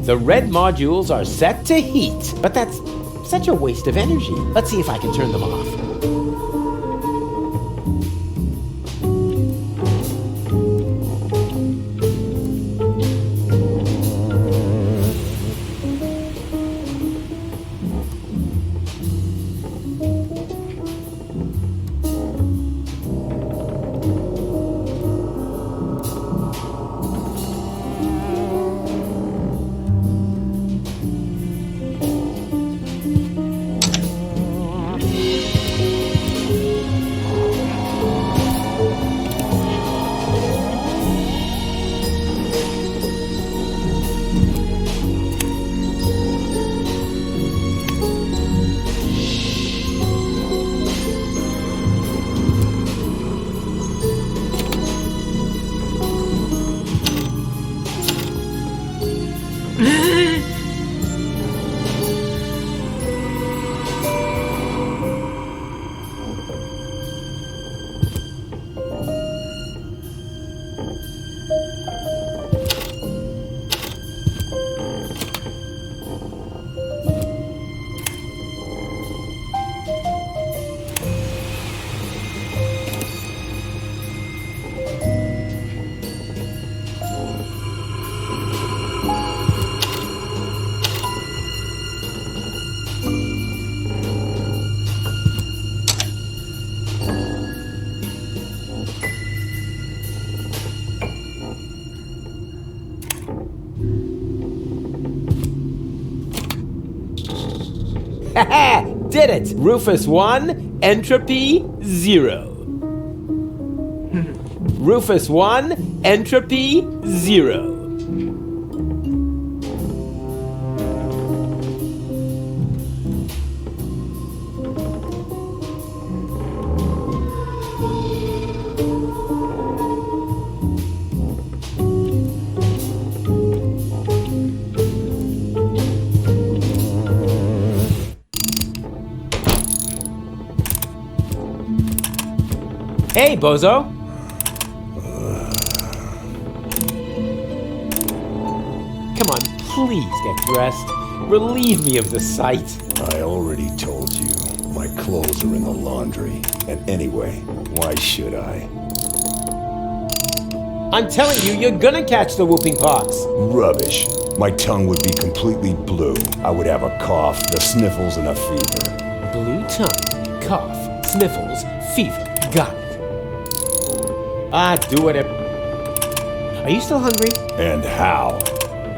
The red modules are set to heat, but that's such a waste of energy. Let's see if I can turn them off. Did it! Rufus 1, entropy 0. Rufus 1, entropy 0. Hey, bozo! Come on, please get dressed. Relieve me of the sight. I already told you. My clothes are in the laundry. And anyway, why should I? I'm telling you, you're gonna catch the whooping pox. Rubbish. My tongue would be completely blue. I would have a cough, the sniffles, and a fever. Blue tongue, cough, sniffles, fever. Got it. Do whatever. Are you still hungry? And how?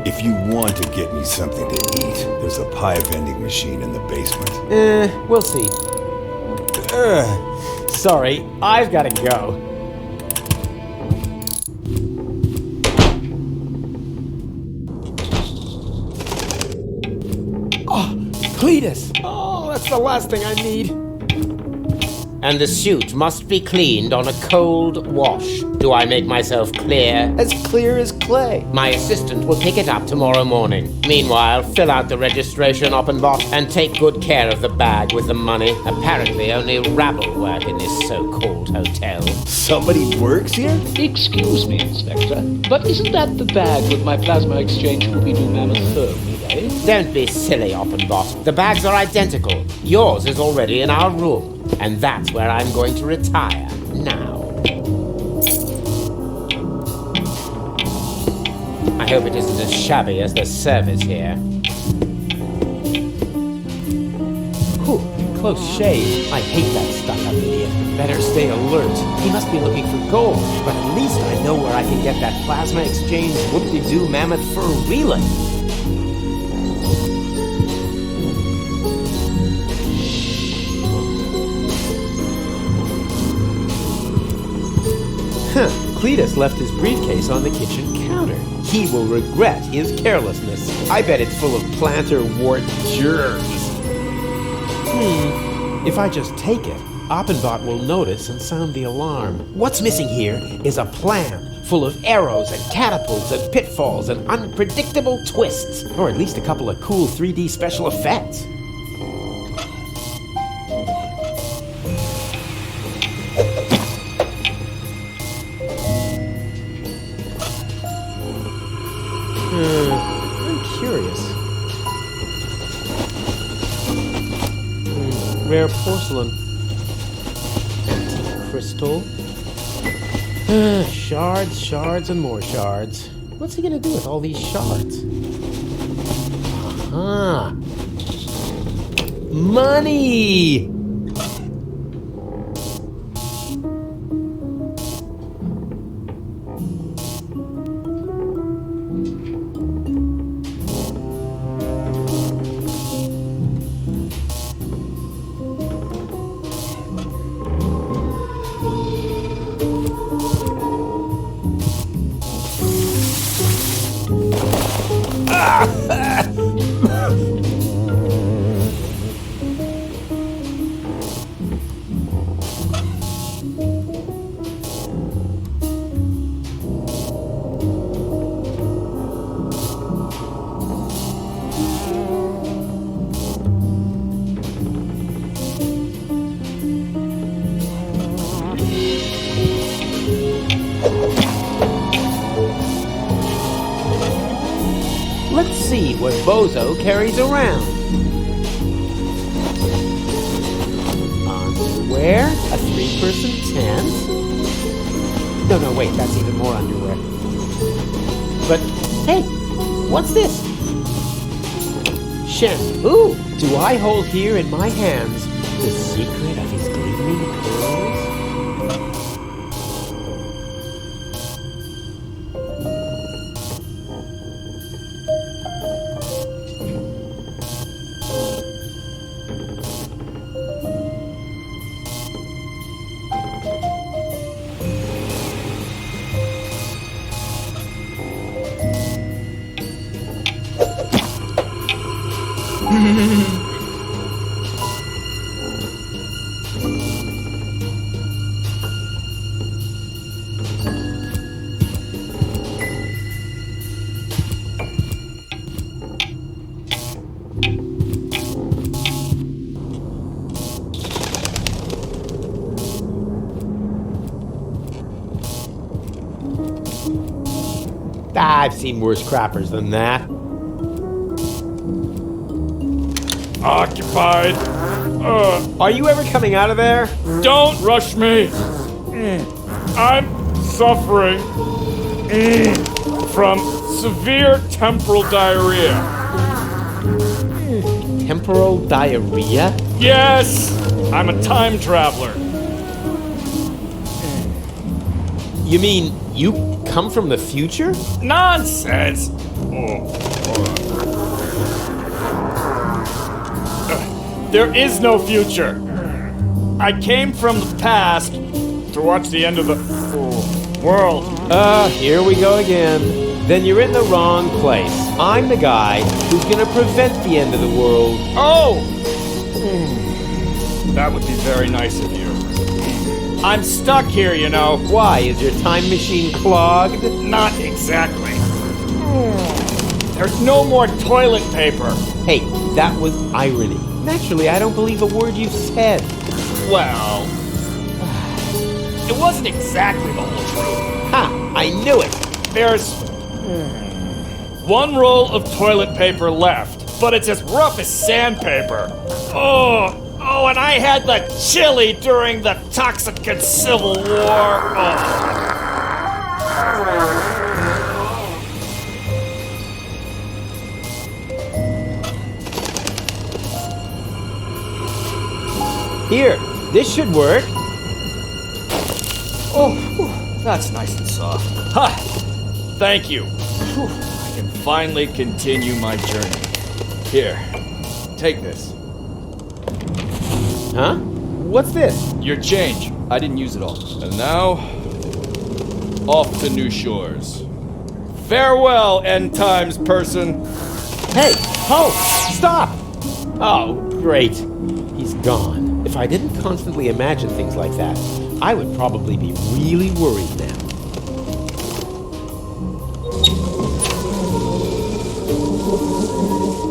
If you want to get me something to eat, there's a pie vending machine in the basement. We'll see. Sorry, I've gotta go. Oh, Cletus! Oh, that's the last thing I need. And the suit must be cleaned on a cold wash. Do I make myself clear? As clear as clay. My assistant will pick it up tomorrow morning. Meanwhile, fill out the registration, Oppenbot, and take good care of the bag with the money. Apparently, only rabble work in this so-called hotel. Somebody works here? Excuse me, Inspector, but isn't that the bag with my plasma exchange Scooby-Doo Mammoth thrown away? Don't be silly, Oppenbot. The bags are identical. Yours is already in our room. And that's where I'm going to retire now. I hope it isn't as shabby as the service here. Whew, close shave. I hate that stuck-up idiot. Better stay alert. He must be looking for gold, but at least I know where I can get that plasma exchange whoop-de-doo mammoth fur reeling. Cletus left his briefcase on the kitchen counter. He will regret his carelessness. I bet it's full of plantar wart germs. If I just take it, Oppenbot will notice and sound the alarm. What's missing here is a plan full of arrows and catapults and pitfalls and unpredictable twists. Or at least a couple of cool 3D special effects. I'm curious. Rare porcelain. Antique crystal. Shards, and more shards. What's he gonna do with all these shards? Aha! Money! Let's see what Bozo carries around. Underwear? A 3-person tent? No, wait, that's even more underwear. But, hey, what's this? Shampoo! Do I hold here in my hands the secret of his gleaming curls? I've seen worse crappers than that. Occupied. Are you ever coming out of there? Don't rush me. I'm suffering from severe temporal diarrhea. Temporal diarrhea? Yes, I'm a time traveler. You mean you come from the future? Nonsense. There is no future. I came from the past to watch the end of the world. Here we go again. Then you're in the wrong place. I'm the guy who's gonna prevent the end of the world. Oh! That would be very nice of you. I'm stuck here, you know. Why? Is your time machine clogged? Not exactly. There's no more toilet paper. Hey, that was irony. Naturally, I don't believe a word you've said. Well, it wasn't exactly the whole truth. Ha! I knew it! There's one roll of toilet paper left, but it's as rough as sandpaper. Oh, and I had the chili during the Toxican Civil War. Here, this should work. Oh, that's nice and soft. Ha! Thank you. I can finally continue my journey. Here, take this. Huh? What's this? Your change. I didn't use it all. And now, off to new shores. Farewell, end times person. Hey, ho! Stop! Oh, great. He's gone. If I didn't constantly imagine things like that, I would probably be really worried now.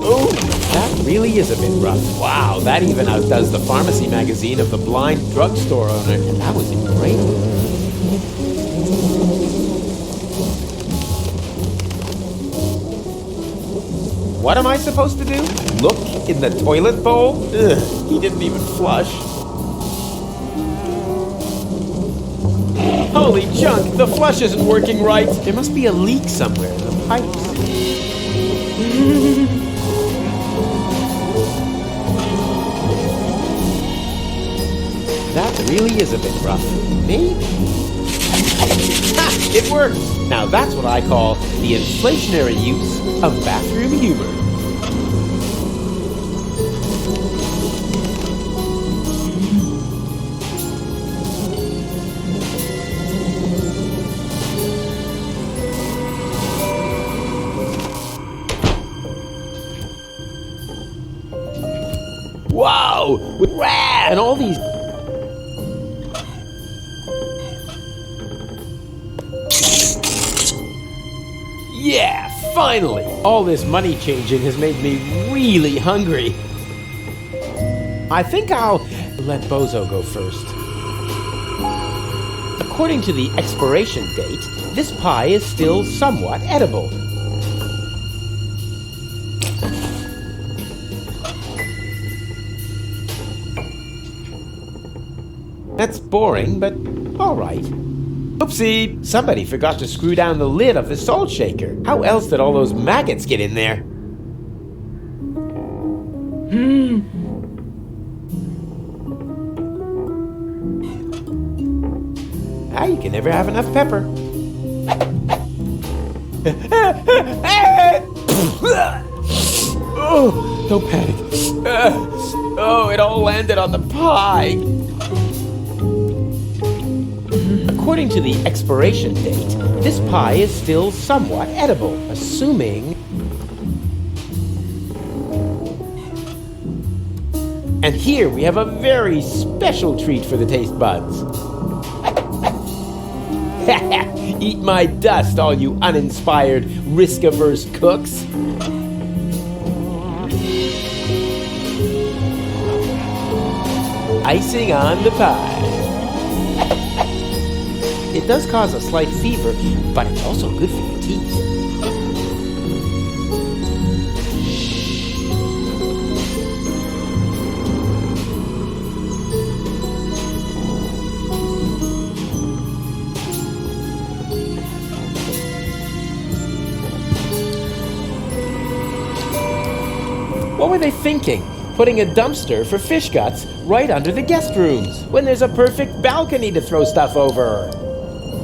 Oh, that really is a bit rough. Wow, that even outdoes the pharmacy magazine of the blind drugstore owner. That was great. what am I supposed to do? Look in the toilet bowl? Ugh, he didn't even flush. Holy junk, the flush isn't working right. There must be a leak somewhere in the pipes. That really is a bit rough. Maybe. Ha! It works! Now that's what I call the inflationary use of bathroom humor. Wow! Rad! And all these... Yeah, finally! All this money changing has made me really hungry. I think I'll let Bozo go first. According to the expiration date, this pie is still somewhat edible. That's boring, but all right. Oopsie! Somebody forgot to screw down the lid of the salt shaker. How else did all those maggots get in there? You can never have enough pepper. Oh, don't panic. Oh, it all landed on the pie. According to the expiration date, this pie is still somewhat edible, assuming... And here we have a very special treat for the taste buds. Eat my dust, all you uninspired, risk-averse cooks. Icing on the pie. It does cause a slight fever, but it's also good for your teeth. What were they thinking? Putting a dumpster for fish guts right under the guest rooms when there's a perfect balcony to throw stuff over.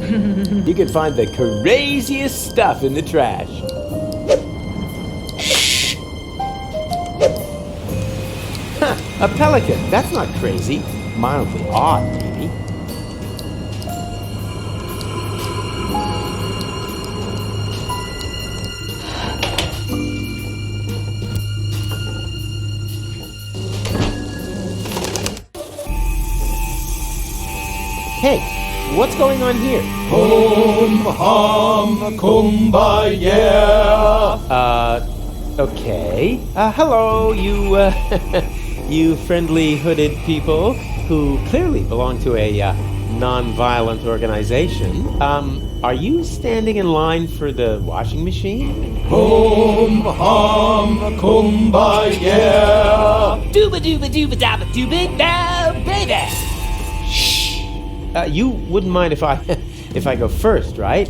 You can find the craziest stuff in the trash. Huh, a pelican. That's not crazy. Mildly odd, maybe. Hey, what's going on here? Hum, hum, kumbaya. Okay. Hello, you, you friendly hooded people who clearly belong to a, non-violent organization. Are you standing in line for the washing machine? Hum, hum, kumbaya. Dooba dooba dooba dabba dooba now, baby. You wouldn't mind if I go first, right?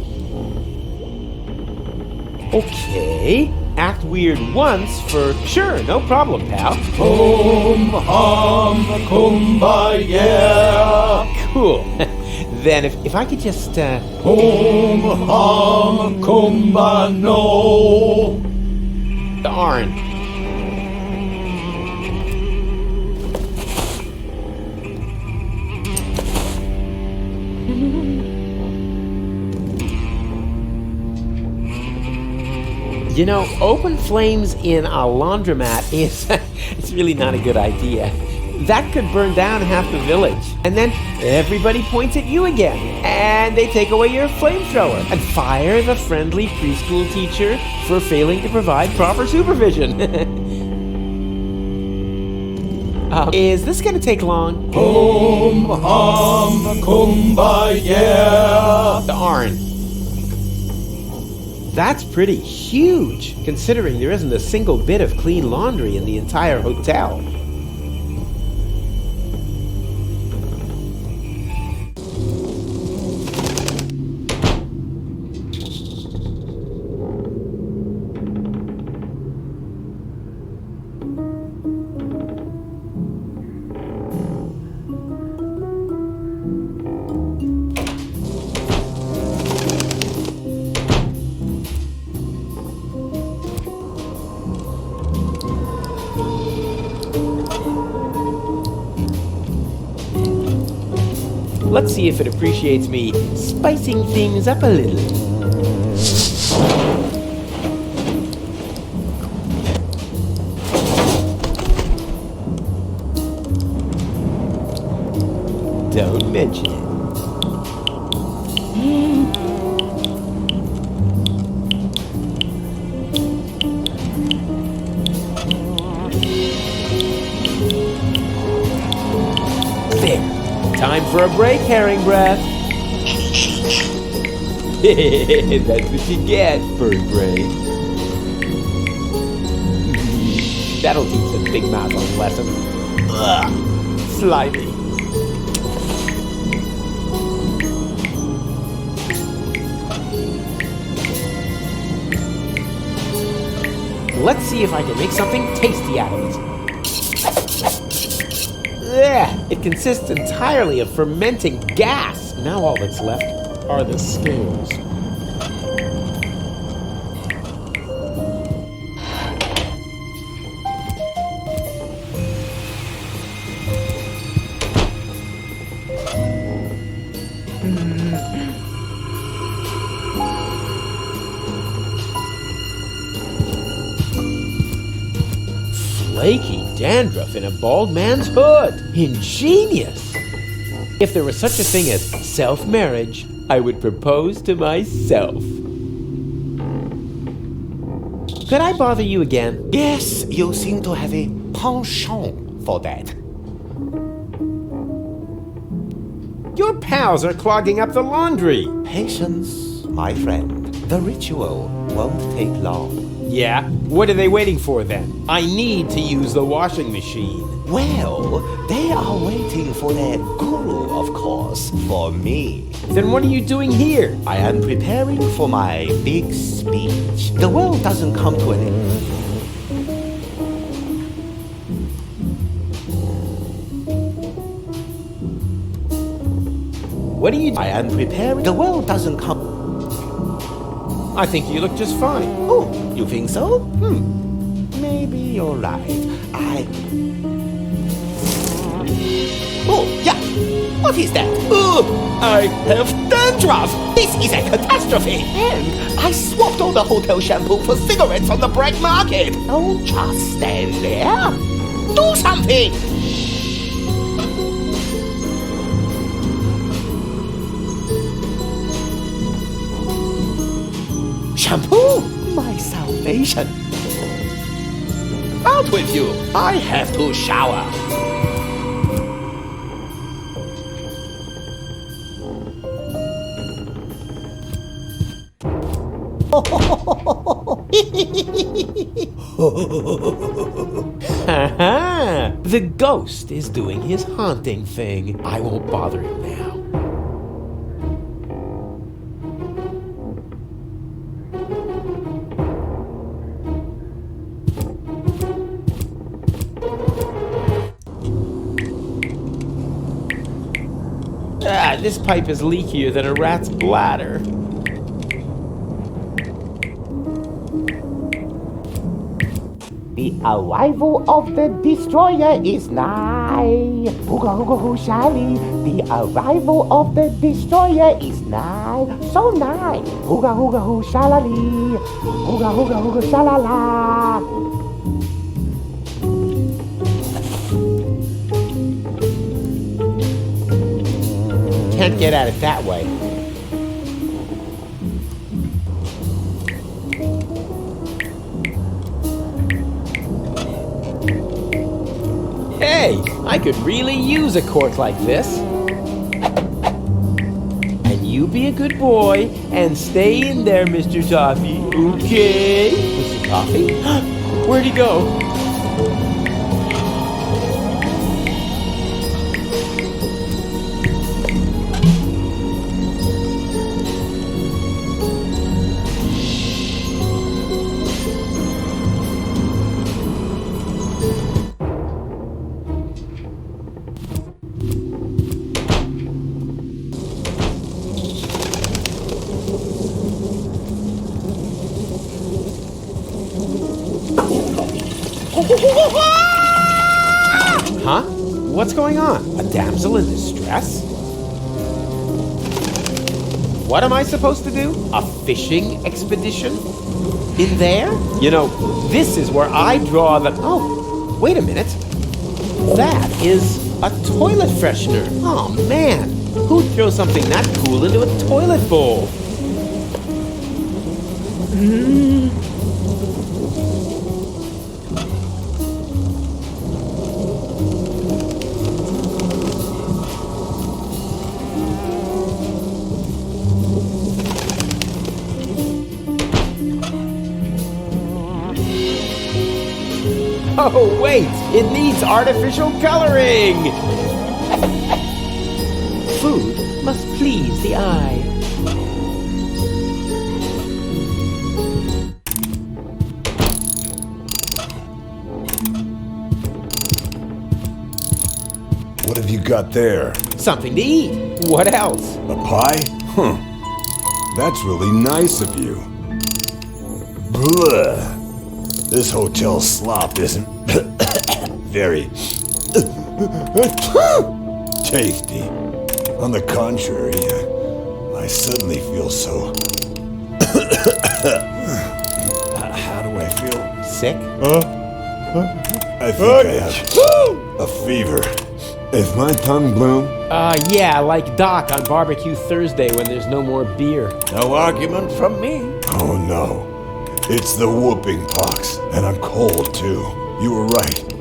Okay. Act weird once for sure, no problem, pal. Hum, hum, kumbaya. Cool. Then if I could just Hum, hum, kumbano. Darn. You know, open flames in a laundromat is it's really not a good idea. That could burn down half the village. And then everybody points at you again. And they take away your flamethrower and fire the friendly preschool teacher for failing to provide proper supervision. Is this gonna take long? Hum, hum, kumbaya. Darn. That's pretty huge, considering there isn't a single bit of clean laundry in the entire hotel. Let's see if it appreciates me spicing things up a little. Don't mention it. There. Time for a break, herring breath. That's what you get, bird brain. That'll teach the big mouth on lesson. Ugh, slimy. Let's see if I can make something tasty out of it. Yeah, it consists entirely of fermenting gas. Now all that's left are the scales. Flaky dandruff in a bald man's hood. Ingenious. If there was such a thing as self-marriage, I would propose to myself. Could I bother you again? Yes, you seem to have a penchant for that. Your pals are clogging up the laundry. Patience, my friend. The ritual won't take long. Yeah? What are they waiting for then? I need to use the washing machine. Well, they are waiting for their guru, of course, for me. Then what are you doing here? I am preparing for my big speech. The world doesn't come to an end. What are you doing? I am preparing. The world doesn't come. I think you look just fine. Oh, you think so? Maybe you're right. Oh, yeah. What is that? Oh, I have dandruff. This is a catastrophe. And I swapped all the hotel shampoo for cigarettes on the black market. Don't just stand there. Do something. Shampoo, my salvation. Out with you. I have to shower. Ha-ha! The ghost is doing his haunting thing. I won't bother him now. This pipe is leakier than a rat's bladder. The arrival of the destroyer is nigh. Hooga hooga hoo shally. The arrival of the destroyer is nigh. So nigh. Hooga hooga hoo shalali. Hooga hooga hooga shalala. Can't get at it that way. Hey, I could really use a cork like this. And you be a good boy and stay in there, Mr. Toffee. Okay? Mr. Toffee? Where'd he go? Huh? What's going on? A damsel in distress? What am I supposed to do? A fishing expedition? In there? You know, this is where I draw the... Oh, wait a minute. That is a toilet freshener. Oh, man. Who'd throw something that cool into a toilet bowl? Oh, wait! It needs artificial coloring! Food must please the eye. What have you got there? Something to eat. What else? A pie? Huh. That's really nice of you. Blah. This hotel slop isn't very tasty. On the contrary, I suddenly feel so... How do I feel? Sick? I think I have a fever. Is my tongue bloom? Yeah, like Doc on Barbecue Thursday when there's no more beer. No argument from me. Oh no. It's the whooping pox, and I'm cold too. You were right.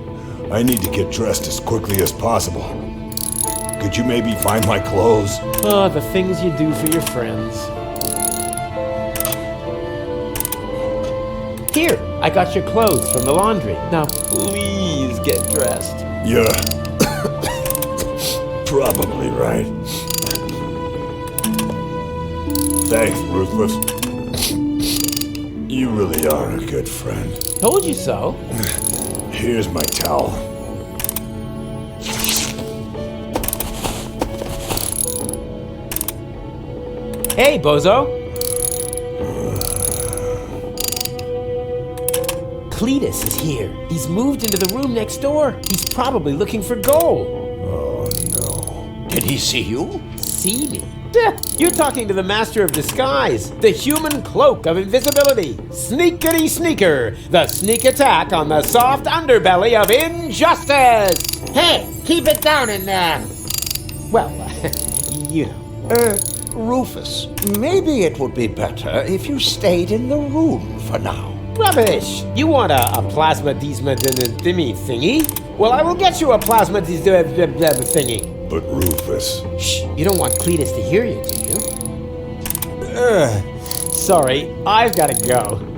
I need to get dressed as quickly as possible. Could you maybe find my clothes? Oh, the things you do for your friends. Here, I got your clothes from the laundry. Now, please get dressed. You're probably right. Thanks, Ruthless. You really are a good friend. Told you so. Here's my towel. Hey, bozo. Cletus is here. He's moved into the room next door. He's probably looking for gold. Oh, no. Did he see you? See me? You're talking to the master of disguise, the human cloak of invisibility. Sneakity sneaker, the sneak attack on the soft underbelly of injustice. Hey, keep it down in there. Well, you know. Rufus, maybe it would be better if you stayed in the room for now. Rubbish! You want a plasma thingy? Well, I will get you a plasma thingy. But Rufus... Shh! You don't want Cletus to hear you, do you? Sorry, I've got to go.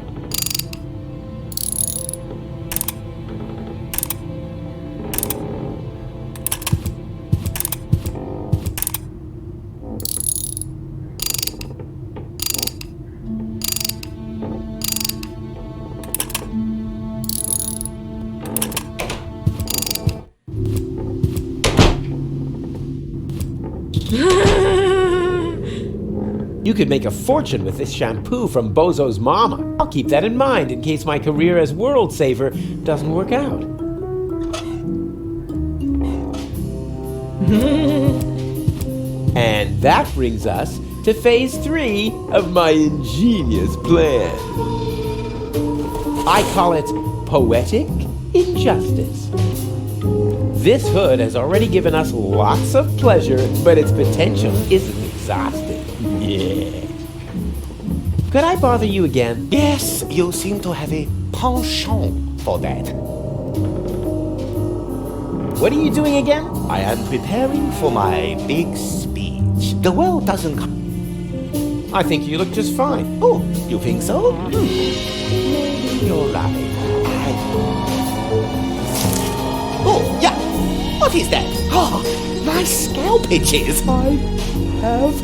You could make a fortune with this shampoo from Bozo's mama. I'll keep that in mind in case my career as world saver doesn't work out. And that brings us to phase 3 of my ingenious plan. I call it Poetic Injustice. This hood has already given us lots of pleasure, but its potential isn't exhausted. Yeah. Could I bother you again? Yes, you seem to have a penchant for that. What are you doing again? I am preparing for my big speech. The world doesn't I think you look just fine. Oh, you think so? Maybe you're right. Oh, yeah. What is that? Oh, my scalp itches. I have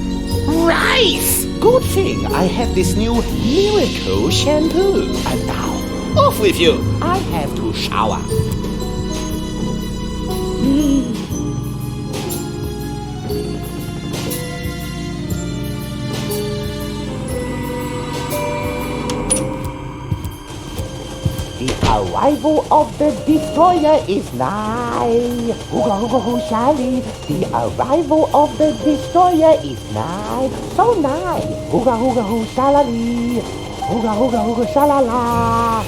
rice. Good thing I have this new miracle shampoo. And now, off with you. I have to shower. The arrival of the destroyer is nigh. Hooga hooga hoo shally. The arrival of the destroyer is nigh. So nigh. Hooga hooga hoo shalali. Hooga hooga hooga shalala.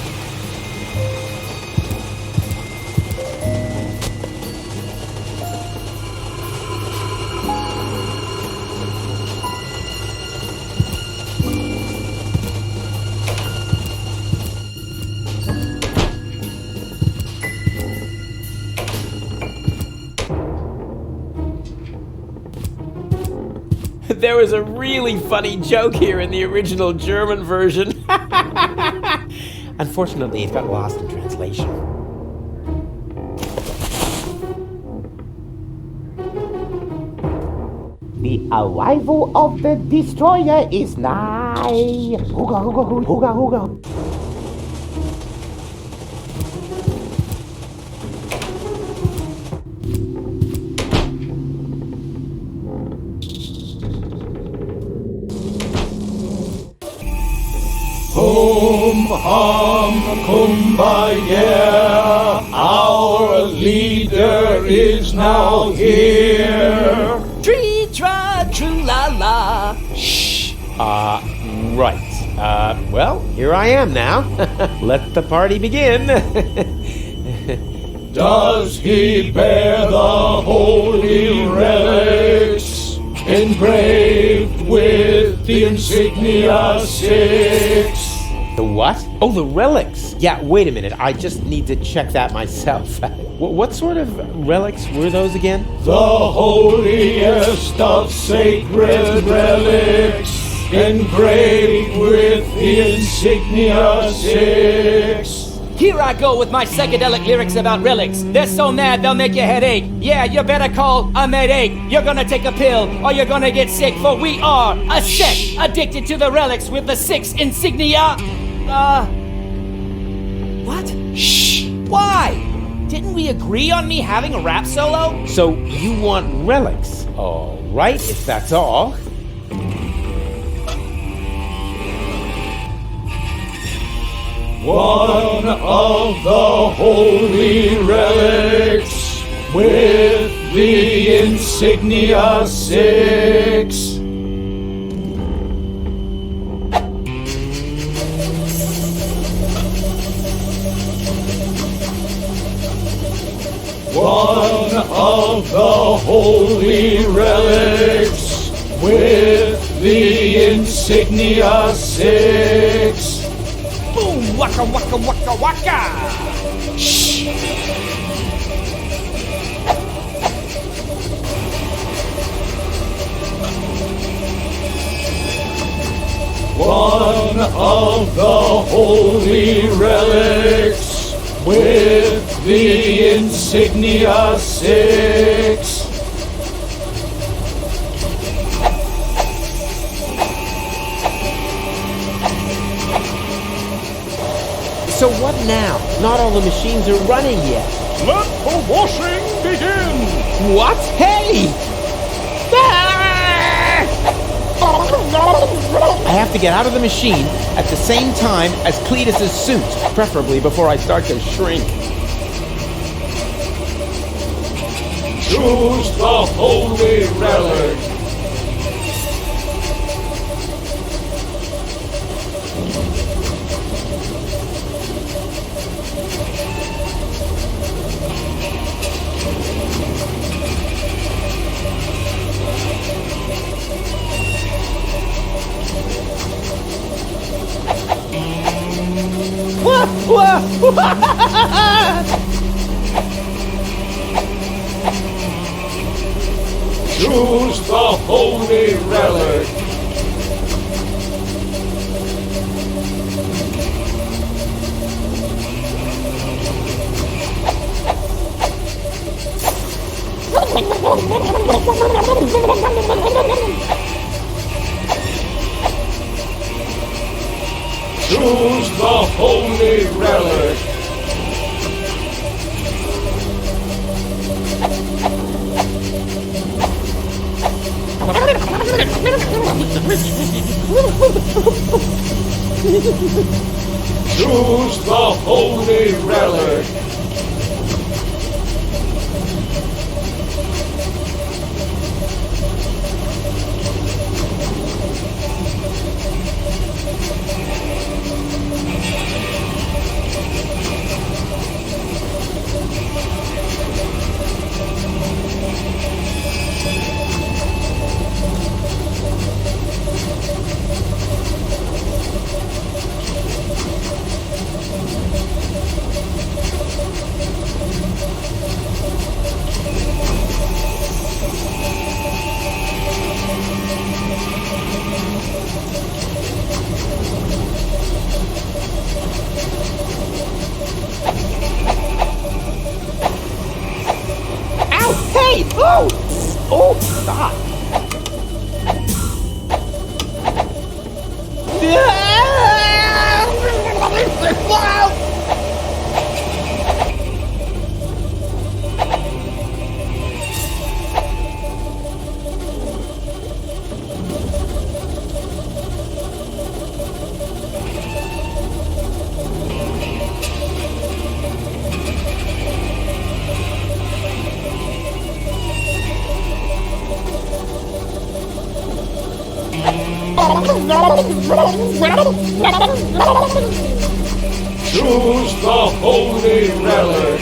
There was a really funny joke here in the original German version. Unfortunately, it got lost in translation. The arrival of the destroyer is nigh. Hooga hooga hoo hooga hooga. Hum hum kumbaya, our leader is now here. Tree tra true la la. Shh. Right. Well, here I am now. Let the party begin. Does he bear the holy relics engraved with the insignia 6? The what? Oh, the relics. Yeah, wait a minute. I just need to check that myself. What sort of relics were those again? The holiest of sacred relics, engraved with the insignia 6. Here I go with my psychedelic lyrics about relics. They're so mad they'll make your head ache. Yeah, you better call a medic. You're gonna take a pill or you're gonna get sick, for we are a sect addicted to the relics with the 6 insignia. What? Shh. Why? Didn't we agree on me having a rap solo? So you want relics? All right, if that's all. One of the holy relics with the insignia 6. One of the holy relics with the insignia 6. Boom! Waka waka waka waka! Shh! One of the holy relics with the insignia 6. So what now? Not all the machines are running yet. Let the washing begin! What? Hey! I have to get out of the machine at the same time as Cletus's suit, preferably before I start to shrink. Choose the holy relic. Choose the holy relic. Choose the holy relic. Choose the holy relic. Hey! Oh! Oh, stop! Choose the holy relic.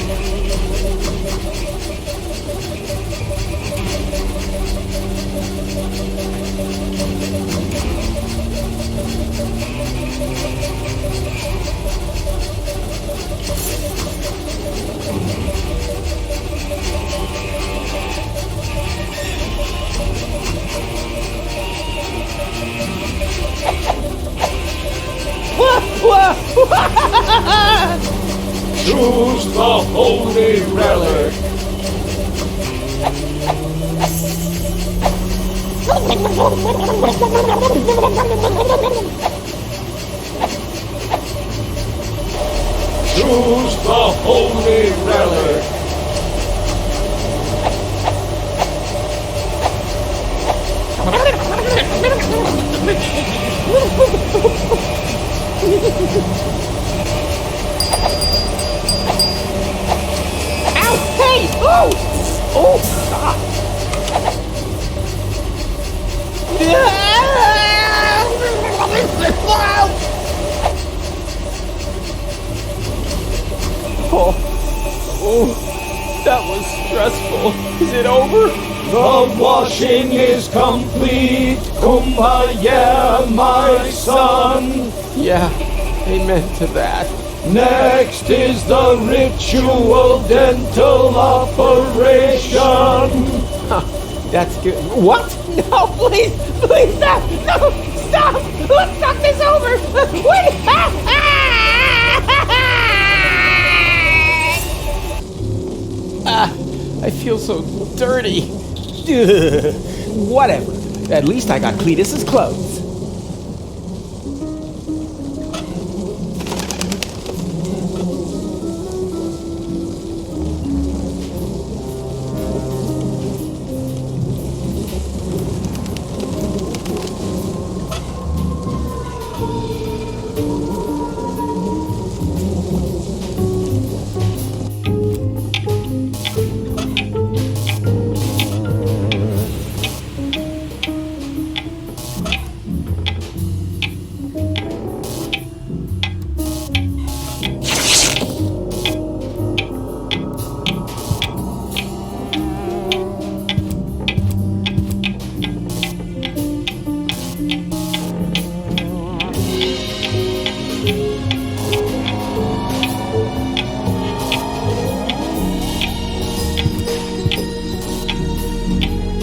Choose the holy relic. Choose the holy relic. Ow! Hey! Oh! Oh, stop! Oh, that was stressful. Is it over? The washing is complete. Kumbaya, my son. Yeah, amen to that. Next is the ritual dental operation. Huh, that's good. What? No, please, please stop! No, stop! Let's talk this over! Wait! I feel so dirty. Whatever. At least I got Cletus's clothes.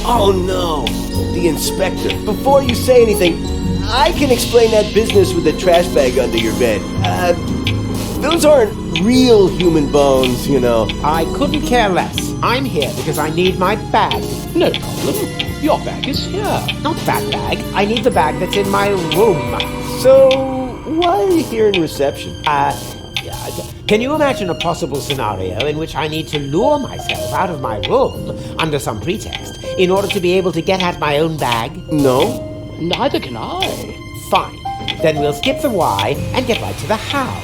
Oh no, the inspector. Before you say anything, I can explain that business with the trash bag under your bed. Those aren't real human bones, you know. I couldn't care less. I'm here because I need my bag. No problem. Your bag is here. Not that bag. I need the bag that's in my room. So, why are you here in reception? Can you imagine a possible scenario in which I need to lure myself out of my room under some pretext in order to be able to get at my own bag? No. Neither can I. Fine. Then we'll skip the why and get right to the how.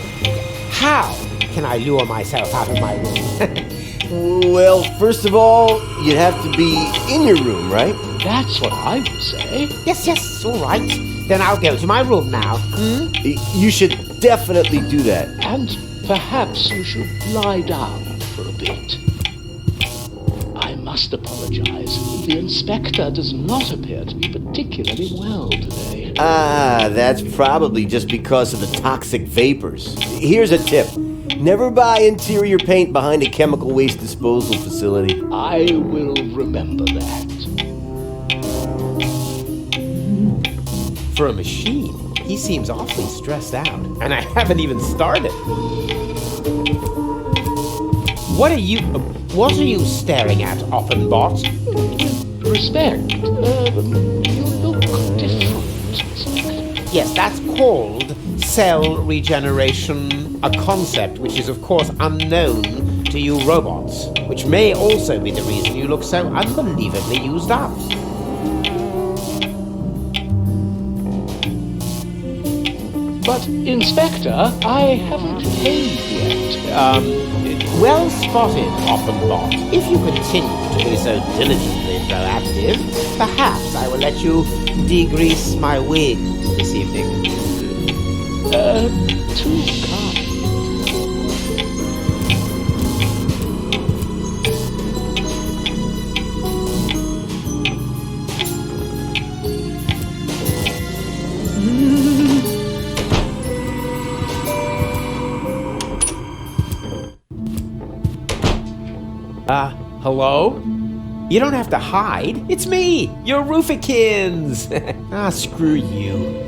How can I lure myself out of my room? Well, first of all, you'd have to be in your room, right? That's what I would say. Yes, all right. Then I'll go to my room now. You should definitely do that. And perhaps you should lie down for a bit. I must apologize. The inspector does not appear to be particularly well today. That's probably just because of the toxic vapors. Here's a tip. Never buy interior paint behind a chemical waste disposal facility. I will remember that. For a machine, he seems awfully stressed out, and I haven't even started. What are you staring at, Offenbot? Respect. You look different. Yes, that's called cell regeneration, a concept which is of course unknown to you robots, which may also be the reason you look so unbelievably used up. But, Inspector, I haven't paid yet. Well spotted, Offenbot. If you continue to be so diligently proactive, perhaps I will let you degrease my wig this evening. Too kind. Hello? You don't have to hide. It's me, your Roofikins. Screw you.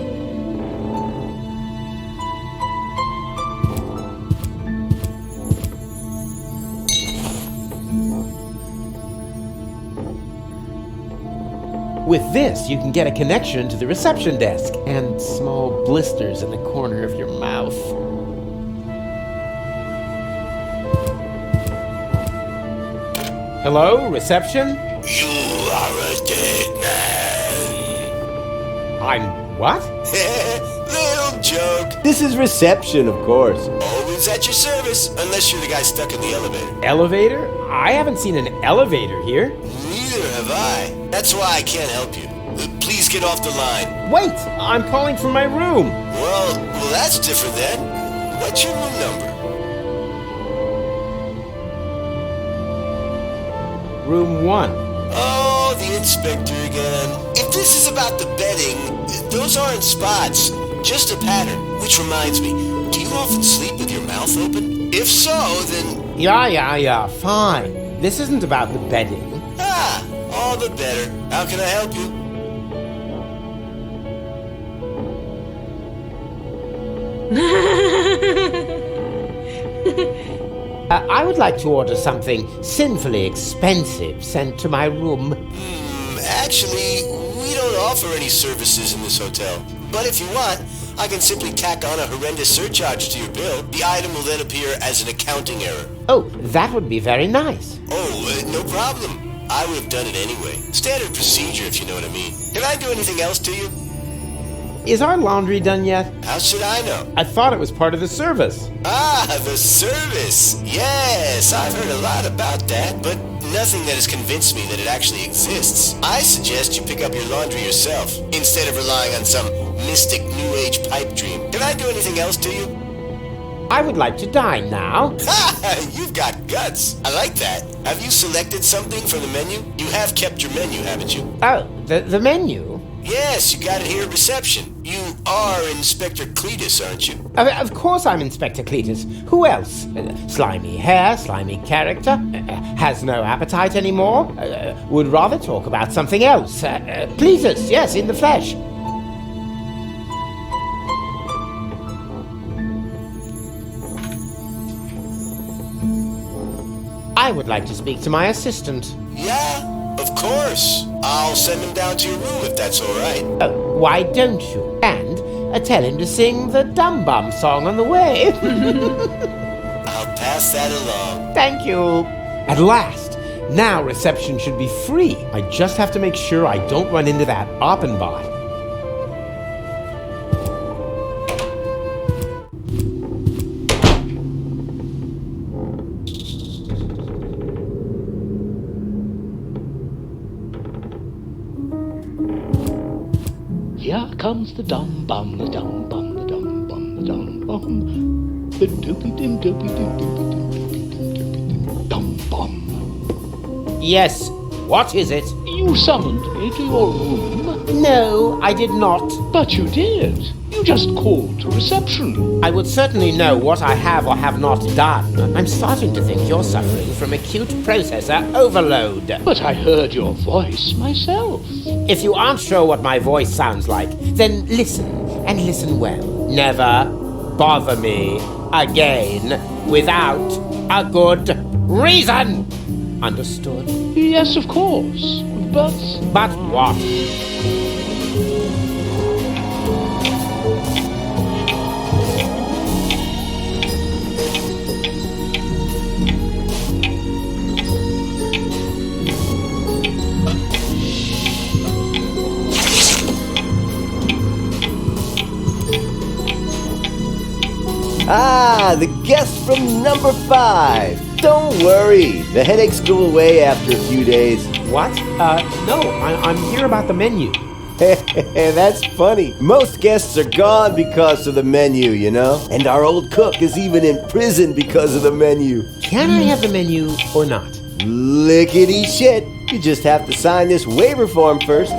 With this, you can get a connection to the reception desk and small blisters in the corner of your mouth. Hello, reception? You are a dead man. I'm what? Little joke. This is reception, of course. Always at your service, unless you're the guy stuck in the elevator. Elevator? I haven't seen an elevator here. Neither have I. That's why I can't help you. Please get off the line. Wait, I'm calling from my room. Well, that's different then. What's your room number? Room 1. Oh, the inspector again. If this is about the bedding, those aren't spots, just a pattern. Which reminds me, do you often sleep with your mouth open? If so, then... Yeah, fine. This isn't about the bedding. All the better. How can I help you? I would like to order something sinfully expensive sent to my room. Actually, we don't offer any services in this hotel. But if you want, I can simply tack on a horrendous surcharge to your bill. The item will then appear as an accounting error. Oh, that would be very nice. Oh, no problem. I would have done it anyway. Standard procedure, if you know what I mean. Can I do anything else to you? Is our laundry done yet? How should I know? I thought it was part of the service. The service. Yes, I've heard a lot about that, but nothing that has convinced me that it actually exists. I suggest you pick up your laundry yourself, instead of relying on some mystic New Age pipe dream. Can I do anything else to you? I would like to dine now. You've got guts. I like that. Have you selected something from the menu? You have kept your menu, haven't you? Oh, the menu? Yes, you got it here at reception. You are Inspector Cletus, aren't you? Of course I'm Inspector Cletus. Who else? Slimy hair, slimy character, has no appetite anymore, would rather talk about something else. Cletus, yes, in the flesh. I would like to speak to my assistant. Yeah, of course. I'll send him down to your room if that's all right. Oh, why don't you? And tell him to sing the Dum Bum song on the way. I'll pass that along. Thank you. At last. Now reception should be free. I just have to make sure I don't run into that Oppenbot. Here comes the dum bum, the dum bum, the dum bum, the dum bum. The doopy dim doopy dim doopy dim doopy dim doopy dim dum bum. Yes, what is it? You summoned me to your room. No, I did not. But you did. You just called to reception. I would certainly know what I have or have not done. I'm starting to think you're suffering from acute processor overload. But I heard your voice myself. If you aren't sure what my voice sounds like, then listen, and listen well. Never bother me again without a good reason. Understood? Yes, of course. But what? Ah, the guest from number 5. Don't worry, the headaches go away after a few days. What? No, I'm here about the menu. That's funny. Most guests are gone because of the menu, you know? And our old cook is even in prison because of the menu. Can I have the menu or not? Lickety shit. You just have to sign this waiver form first.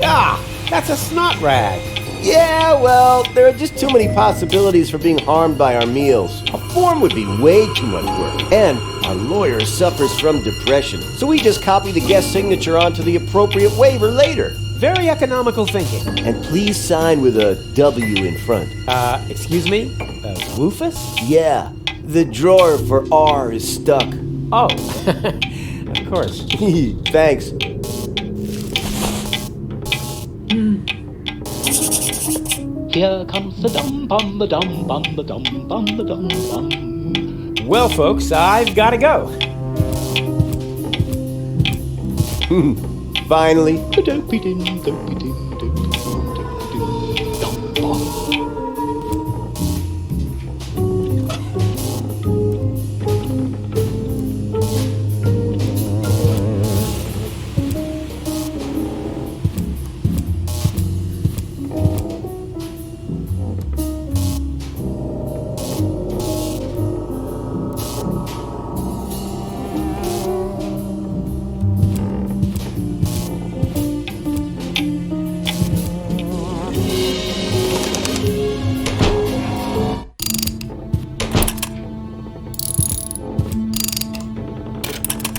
Ah, that's a snot rag. Yeah, well, there are just too many possibilities for being harmed by our meals. A form would be way too much work. And our lawyer suffers from depression, so we just copy the guest signature onto the appropriate waiver later. Very economical thinking. And please sign with a W in front. Excuse me? Woofus? Yeah, the drawer for R is stuck. Oh, of course. Thanks. here comes the dum bum, the dum bum, the dum bum, the dum bum. Well, folks, I've got to go. Finally.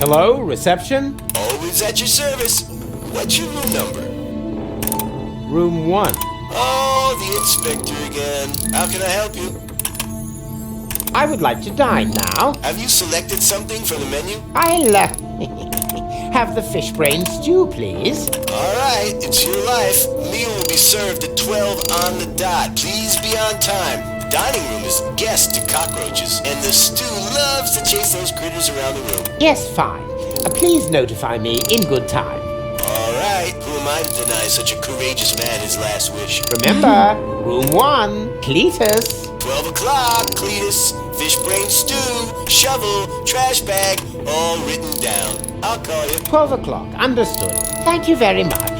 Hello, reception? Always at your service. What's your room number? Room 1. Oh, the inspector again. How can I help you? I would like to dine now. Have you selected something from the menu? I'll have the fish brain stew, please. All right, it's your life. Meal will be served at 12 on the dot. Please be on time. Dining room is guest to cockroaches, and the stew loves to chase those critters around the room. Yes, fine. Please notify me in good time. All right, who am I to deny such a courageous man his last wish? Remember, room 1, Cletus. 12 o'clock, Cletus. Fish brain stew, shovel, trash bag, all written down. I'll call you. 12 o'clock, understood. Thank you very much.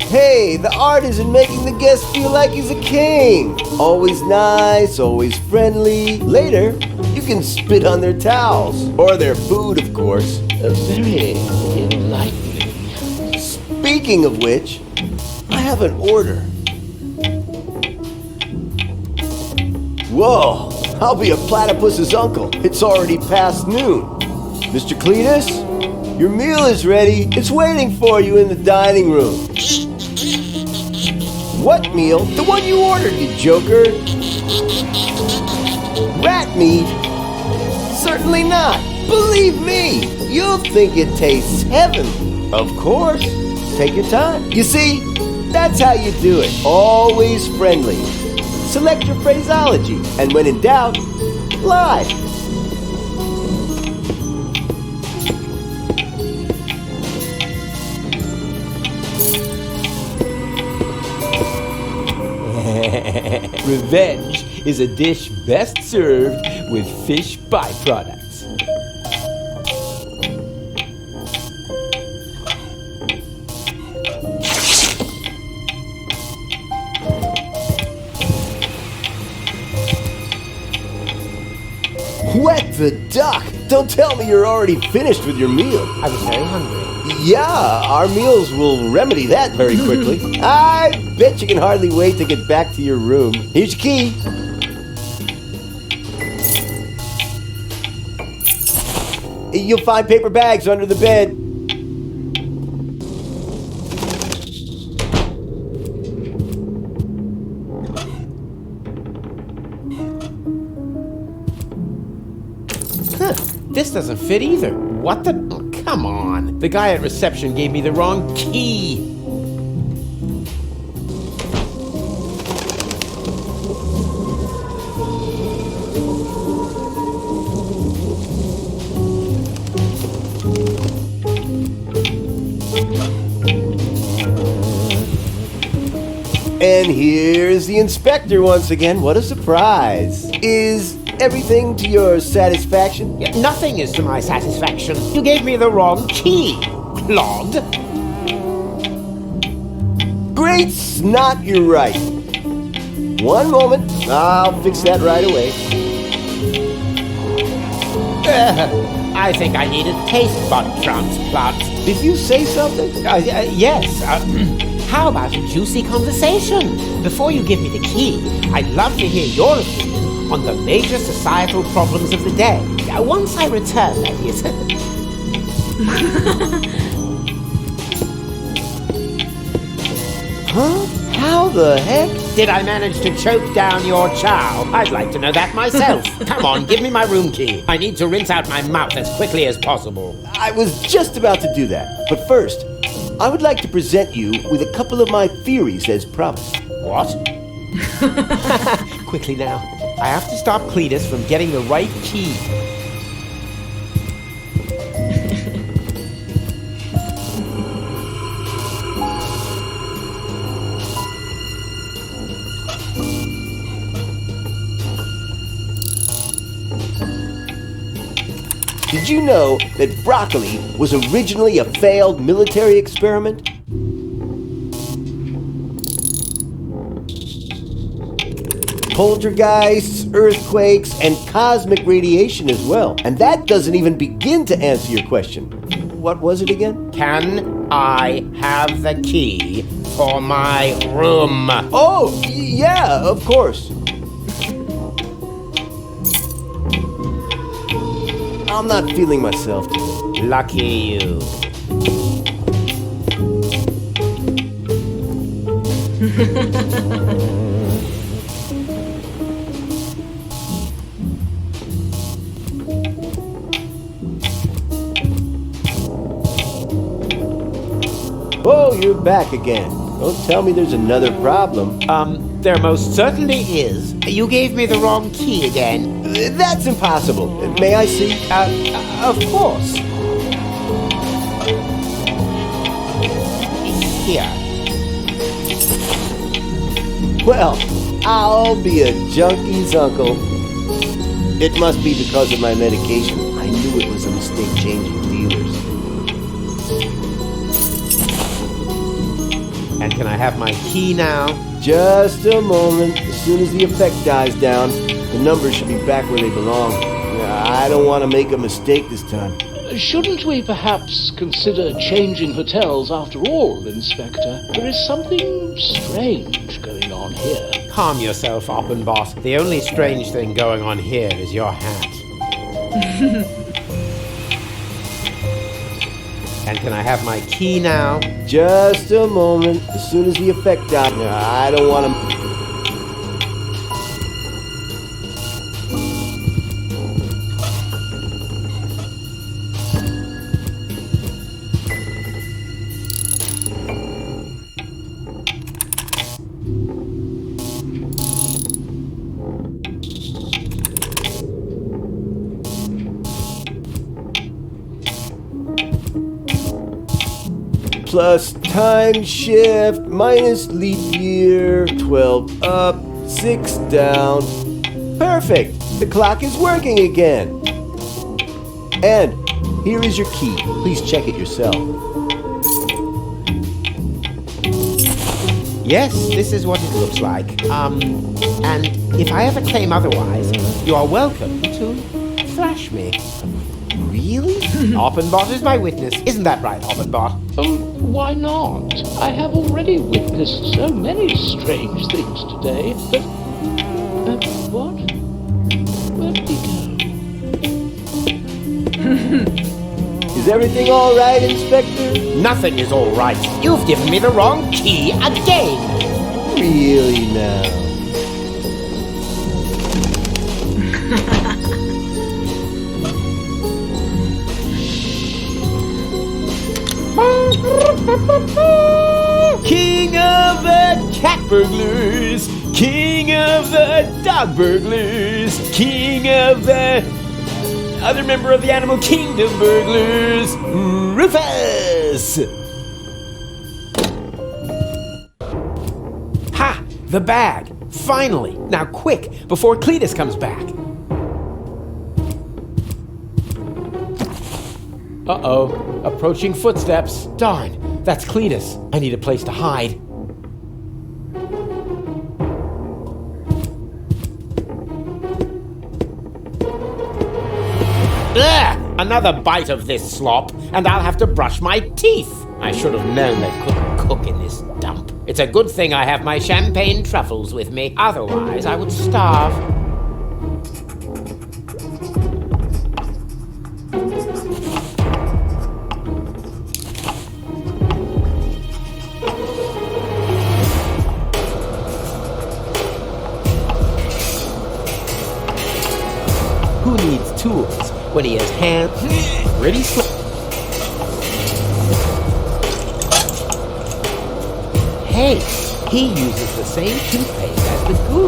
Hey, the art is in making the guest feel like he's a king. Always nice, always friendly. Later, you can spit on their towels. Or their food, of course. Very enlightening. Speaking of which, I have an order. Whoa, I'll be a platypus's uncle. It's already past noon. Mr. Cletus, your meal is ready. It's waiting for you in the dining room. What meal? The one you ordered, you joker. Rat meat? Certainly not. Believe me, you'll think it tastes heavenly. Of course. Take your time. You see, that's how you do it. Always friendly. Select your phraseology, and when in doubt, lie. Revenge is a dish best served with fish byproducts. Wet the duck! Don't tell me you're already finished with your meal. I was very hungry. Yeah, our meals will remedy that very quickly. I bet you can hardly wait to get back to your room. Here's your key. You'll find paper bags under the bed. This doesn't fit either. What the? Oh, come on. The guy at reception gave me the wrong key. And here's the inspector once again. What a surprise. Is everything to your satisfaction? Yeah, nothing is to my satisfaction. You gave me the wrong key, Claude. Great snot, you're right. One moment. I'll fix that right away. I think I need a taste bud transplant. Did you say something? Yes. How about a juicy conversation? Before you give me the key, I'd love to hear your opinion on the major societal problems of the day. Once I return, that is. Huh? How the heck? Did I manage to choke down your chow? I'd like to know that myself. Come on, give me my room key. I need to rinse out my mouth as quickly as possible. I was just about to do that. But first, I would like to present you with a couple of my theories as promised. What? Quickly now. I have to stop Cletus from getting the right key. Did you know that broccoli was originally a failed military experiment? Poltergeists, earthquakes, and cosmic radiation as well. And that doesn't even begin to answer your question. What was it again? Can I have the key for my room? Oh, yeah, of course. I'm not feeling myself today. Lucky you. Oh, you're back again. Don't tell me there's another problem. There most certainly is. You gave me the wrong key again. That's impossible. May I see? Of course. Here. Well, I'll be a junkie's uncle. It must be because of my medication. I knew it was a mistake changing dealers. And can I have my key now? Just a moment. As soon as the effect dies down, the numbers should be back where they belong. I don't want to make a mistake this time. Shouldn't we perhaps consider changing hotels after all, Inspector? There is something strange going on here. Calm yourself, Oppenbot. The only strange thing going on here is your hat. And can I have my key now? Just a moment. As soon as the effect dies, I don't want to... Plus time shift, minus leap year, 12 up, 6 down. Perfect! The clock is working again. And here is your key. Please check it yourself. Yes, this is what it looks like. And if I ever claim otherwise, you are welcome to thrash me. Really? Oppenbot is my witness. Isn't that right, Oppenbot? Why not? I have already witnessed so many strange things today, but... what? Where did he go? Is everything all right, Inspector? Nothing is all right. You've given me the wrong key again. Really now? King of the cat burglars, king of the dog burglars, king of the other member of the animal kingdom burglars, Rufus! Ha! The bag! Finally! Now quick, before Cletus comes back. Uh-oh. Approaching footsteps. Darn, that's Cletus. I need a place to hide. Ugh! Another bite of this slop, and I'll have to brush my teeth. I should have known they couldn't cook in this dump. It's a good thing I have my champagne truffles with me. Otherwise, I would starve. Who needs tools when he has hands pretty slow? Hey, he uses the same toothpaste as the ghoul.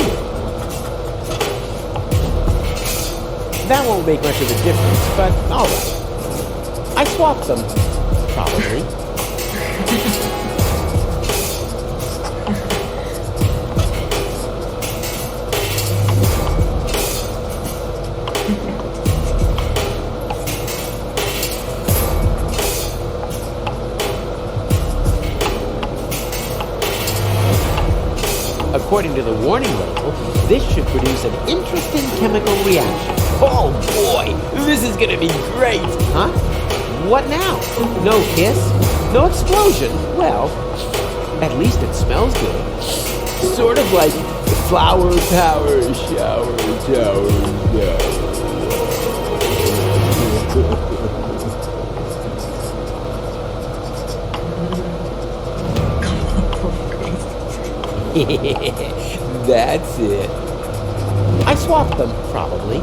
That won't make much of a difference, but alright. I swapped them, probably. According to the warning label, this should produce an interesting chemical reaction. Oh boy, this is gonna be great! Huh? What now? No kiss? No explosion? Well, at least it smells good. Sort of like flower power shower tower. That's it. I swapped them, probably.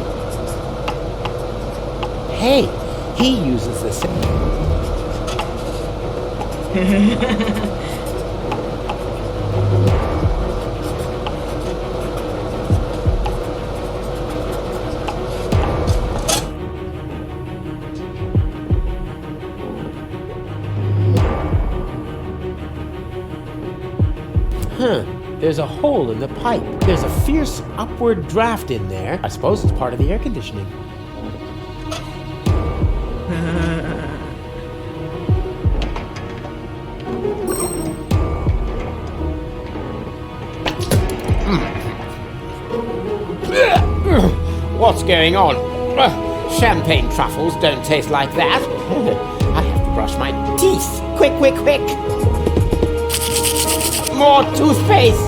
Hey, he uses the same. Huh. There's a hole in the pipe. There's a fierce upward draft in there. I suppose it's part of the air conditioning. what's going on. Champagne truffles don't taste like that. I have to brush my teeth. Quick, quick, quick. More toothpaste.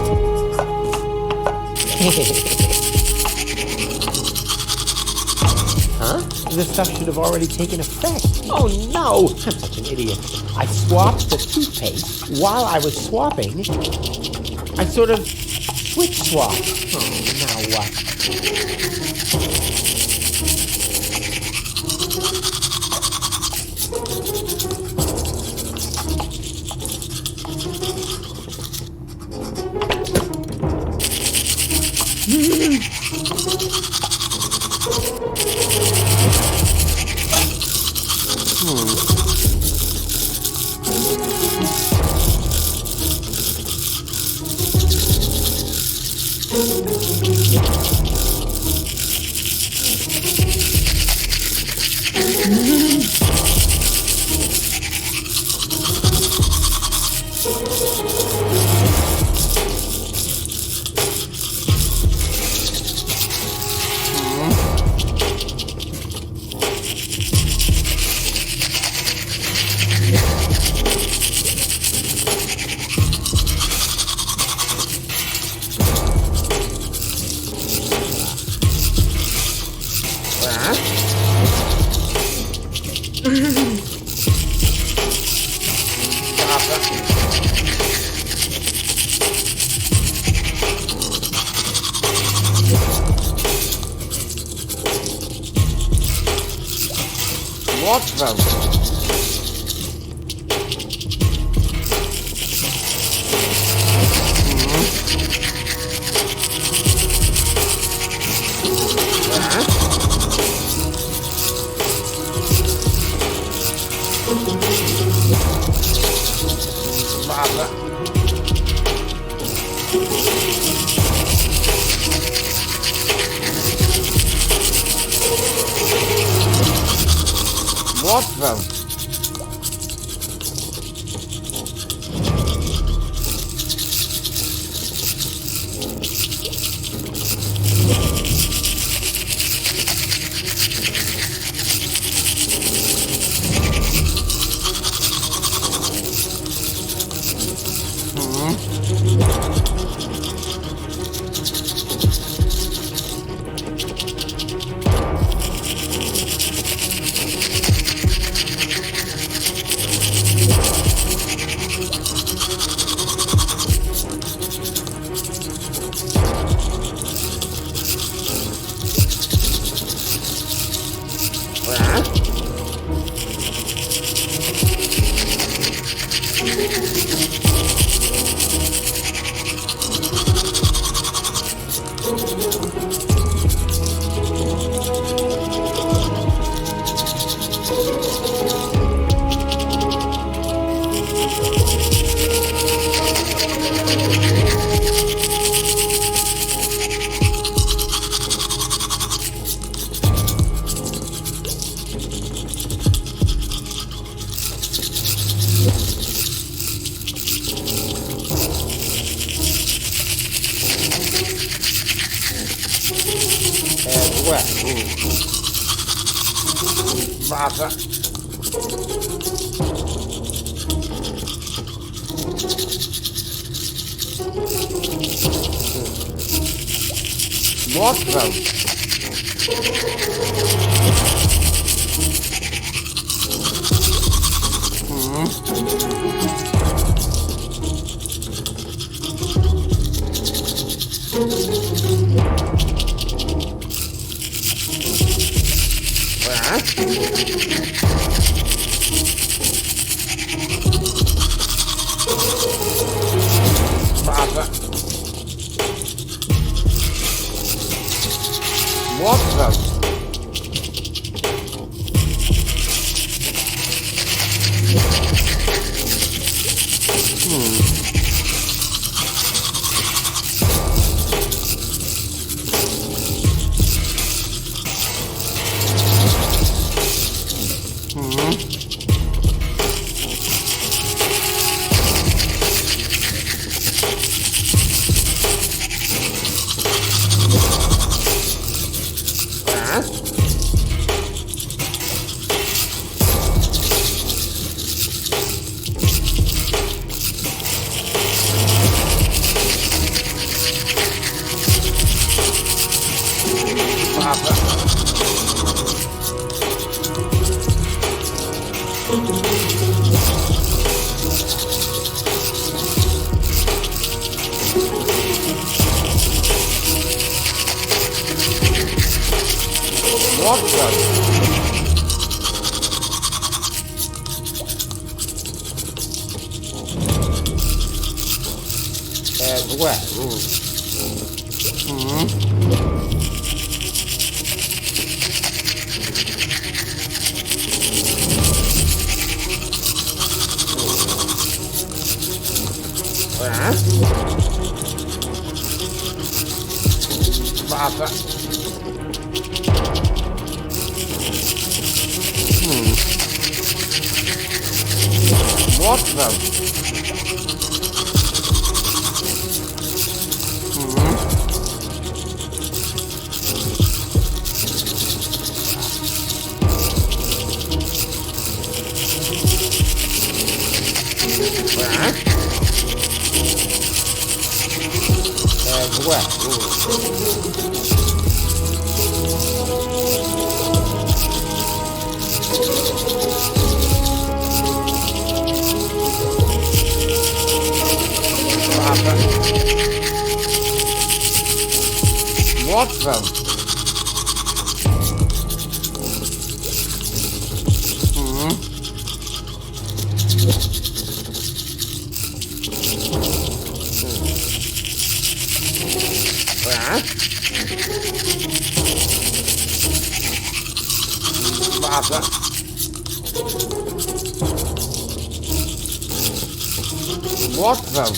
Huh? The stuff should have already taken effect. Oh no! I'm such an idiot. I swapped the toothpaste. While I was swapping, I sort of switch swapped. Oh, now what? What's wrong? What's wrong? Water. What the? What the? What the? As well. What the? As well. What the?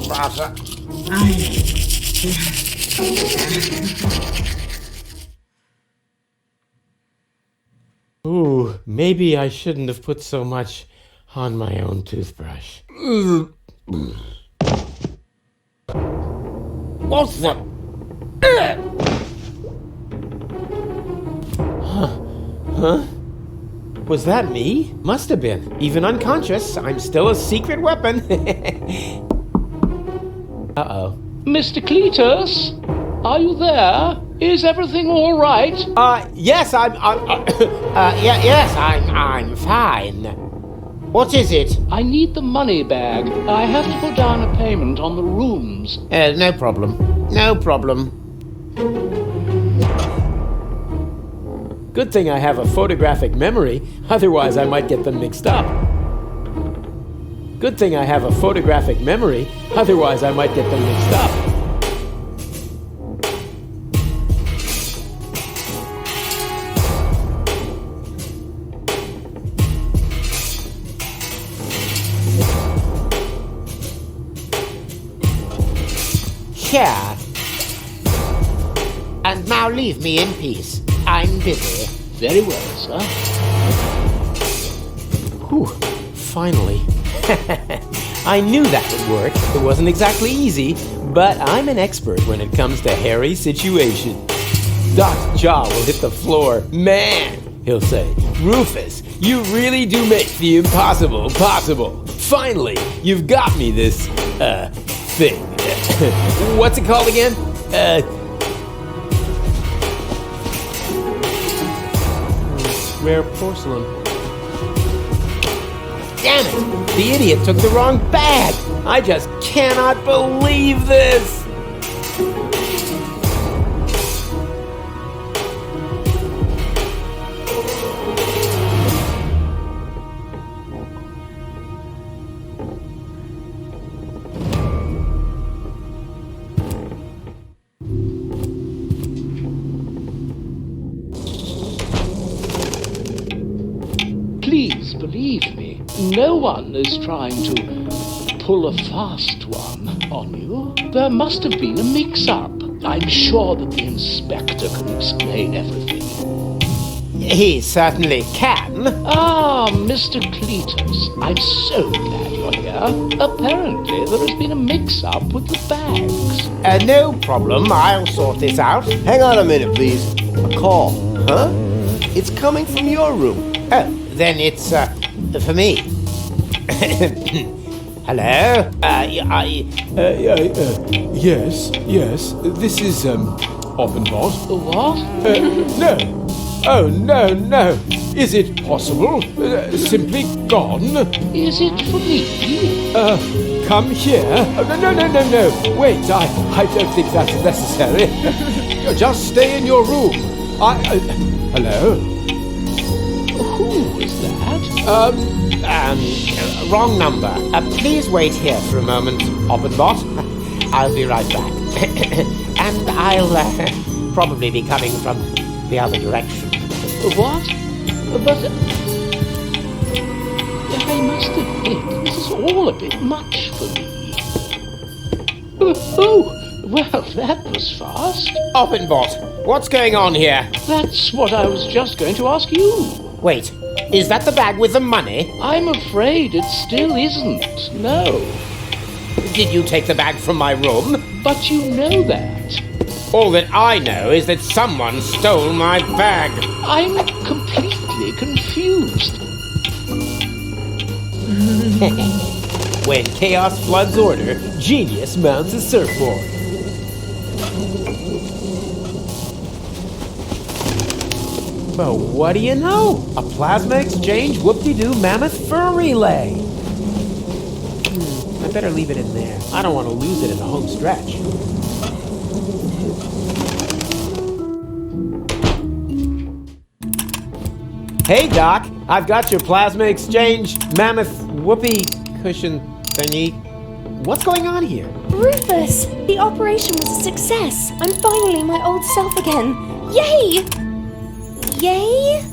What the? Ooh, maybe I shouldn't have put so much on my own toothbrush. What the? Huh? Was that me? Must have been. Even unconscious, I'm still a secret weapon. Uh-oh. Mr. Cletus, are you there? Is everything all right? Yes, I'm fine. What is it? I need the money bag. I have to put down a payment on the rooms. No problem. No problem. Good thing I have a photographic memory, otherwise I might get them mixed up. Good thing I have a photographic memory, otherwise I might get them mixed up. Here. And now leave me in peace. I'm busy. Very well, sir. Whew, finally. I knew that would work. It wasn't exactly easy, but I'm an expert when it comes to hairy situations. Doc's jaw will hit the floor. Man, he'll say, Rufus, you really do make the impossible possible. Finally, you've got me this, thing. What's it called again? Rare porcelain. Damn it! The idiot took the wrong bag! I just cannot believe this! Please believe me, no one is trying to pull a fast one on you. There must have been a mix-up. I'm sure that the inspector can explain everything. He certainly can. Ah, Mr. Cletus, I'm so glad you're here. Apparently, there has been a mix-up with the bags. No problem. I'll sort this out. Hang on a minute, please. A call. Huh? It's coming from your room. Oh, then it's, for me. Hello? Yes. This is, Oppenbot. What? No. Oh, no. Is it possible? Simply gone? Is it for me? Come here. No. Wait, I don't think that's necessary. Just stay in your room. Hello? Who was that? Wrong number. Please wait here for a moment, Oppenbot. I'll be right back. And I'll probably be coming from the other direction. What? But I must admit, this is all a bit much for me. Oh, well, that was fast. Oppenbot, what's going on here? That's what I was just going to ask you. Wait, is that the bag with the money? I'm afraid it still isn't, no. Did you take the bag from my room? But you know that. All that I know is that someone stole my bag. I'm completely confused. When chaos floods order, genius mounts a surfboard. Well, what do you know? A plasma exchange whoop-de-doo mammoth fur relay. I better leave it in there. I don't want to lose it in the home stretch. Hey, Doc. I've got your plasma exchange mammoth whoopee cushion thingy. What's going on here? Rufus, the operation was a success. I'm finally my old self again. Yay! Yay?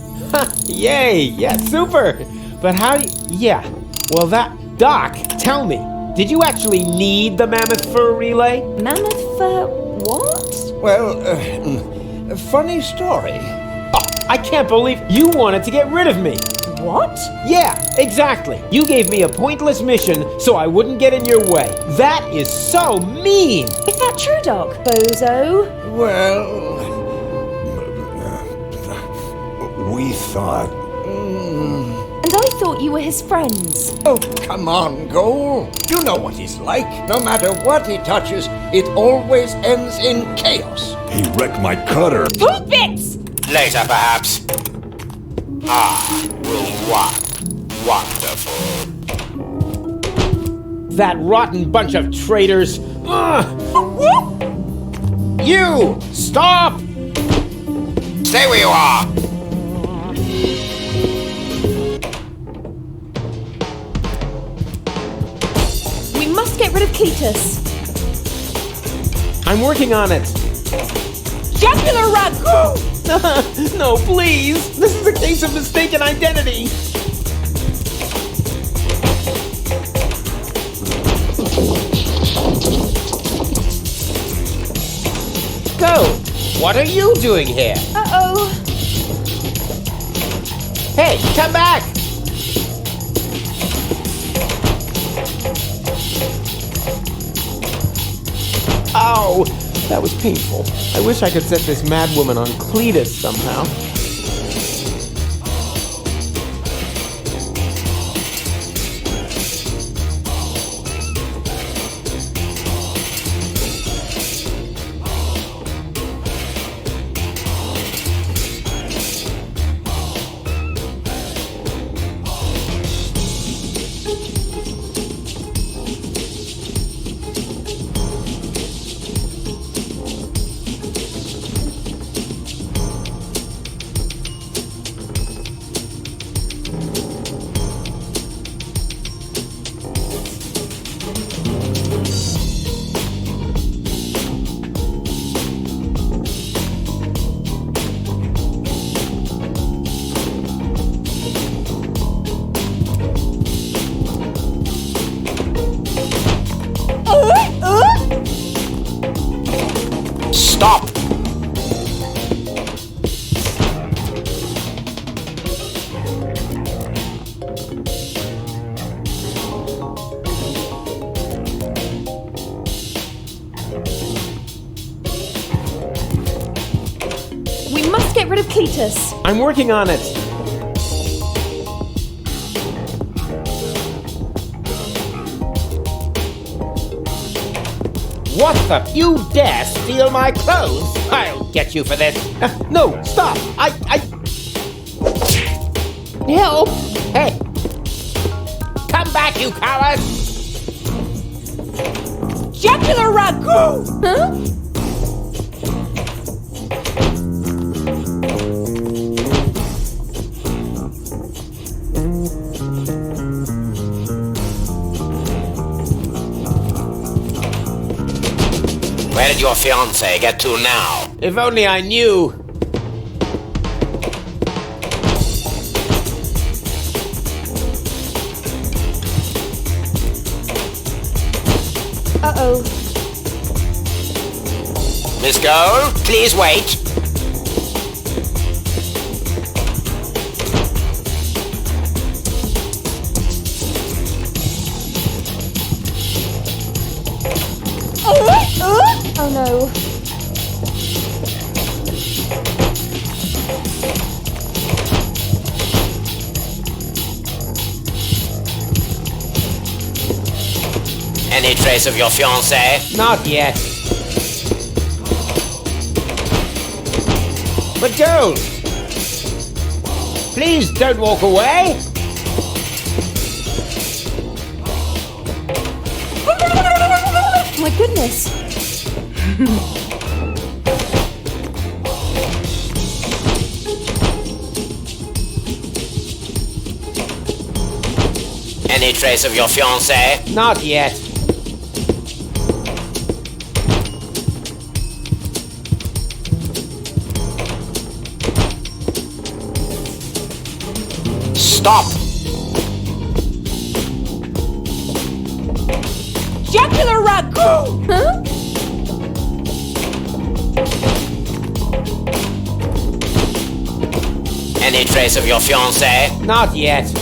Yay! Yeah, super! But how do you... Yeah. Well, Doc, tell me. Did you actually need the mammoth fur relay? Mammoth fur... what? Well, funny story. Oh, I can't believe you wanted to get rid of me. What? Yeah, exactly. You gave me a pointless mission so I wouldn't get in your way. That is so mean. Is that true, Doc? Bozo? Well... We thought... And I thought you were his friends. Oh, come on, Goal. You know what he's like. No matter what he touches, it always ends in chaos. He wrecked my cutter. Poop bits! Later, perhaps. Room 1. Wonderful. That rotten bunch of traitors. You! Stop! Stay where you are! We must get rid of Cletus. I'm working on it. Jugular rug! No, please! This is a case of mistaken identity! Go! What are you doing here? Uh-oh. Hey, come back! Ow! That was painful. I wish I could set this madwoman on Cletus somehow. We must get rid of Cletus. I'm working on it. What the? You dare steal my clothes? I'll get you for this. No, stop! Help! Hey! Come back, you coward! Jugular ragu! Huh? Where did your fiancé get to now? If only I knew. Uh-oh. Miss Gold, please wait. Oh no. Any trace of your fiancé? Not yet. But Gold! Please don't walk away! My goodness. Any trace of your fiancé? Not yet. Stop! Jugular ragu! Huh? Any trace of your fiancé? Not yet.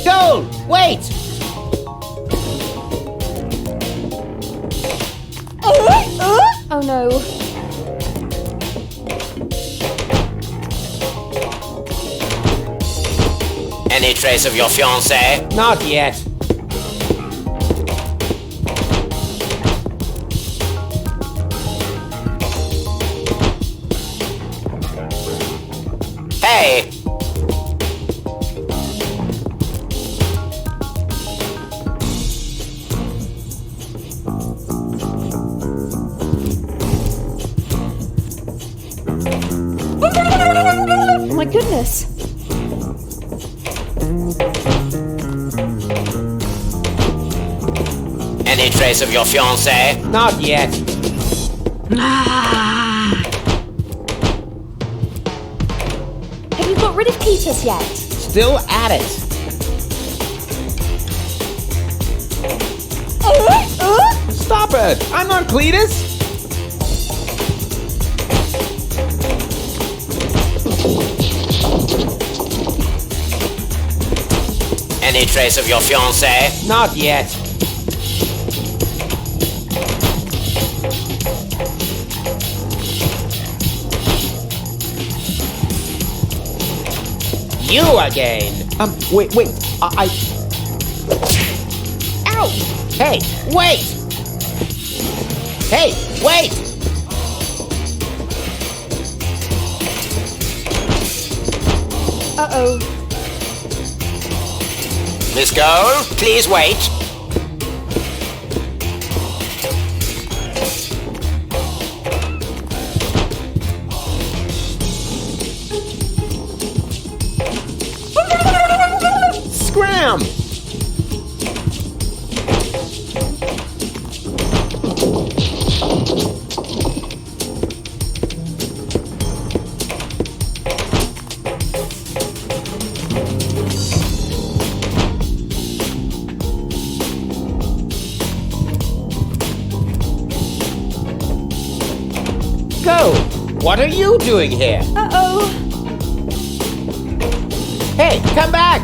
Gold, wait! Oh no. Any trace of your fiancé? Not yet. Hey! Oh my goodness. Any trace of your fiancé? Not yet. Have you got rid of Cletus yet? Still at it. Stop it! I'm not Cletus! Any trace of your fiancé? Not yet. You again! Wait. Ow! Hey, wait! Hey, wait! Uh-oh. Miss Gold, please wait. Scram! Go! What are you doing here? Uh-oh. Hey, come back!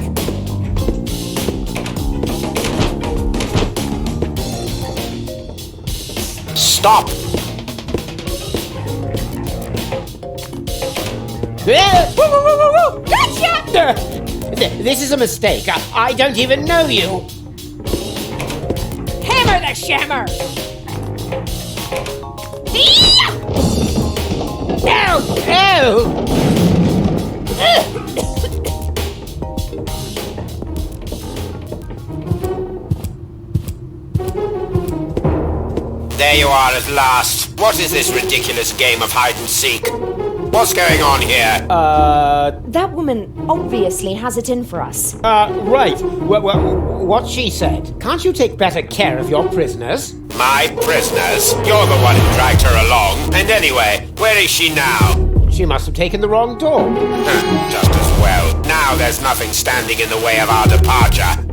stop. Gotcha! This is a mistake. I don't even know you. Hammer the shammer! There you are at last. What is this ridiculous game of hide and seek? What's going on here? That woman obviously has it in for us. Right. What she said. Can't you take better care of your prisoners? My prisoners? You're the one who dragged her along. And anyway, where is she now? She must have taken the wrong door. Just as well. Now there's nothing standing in the way of our departure.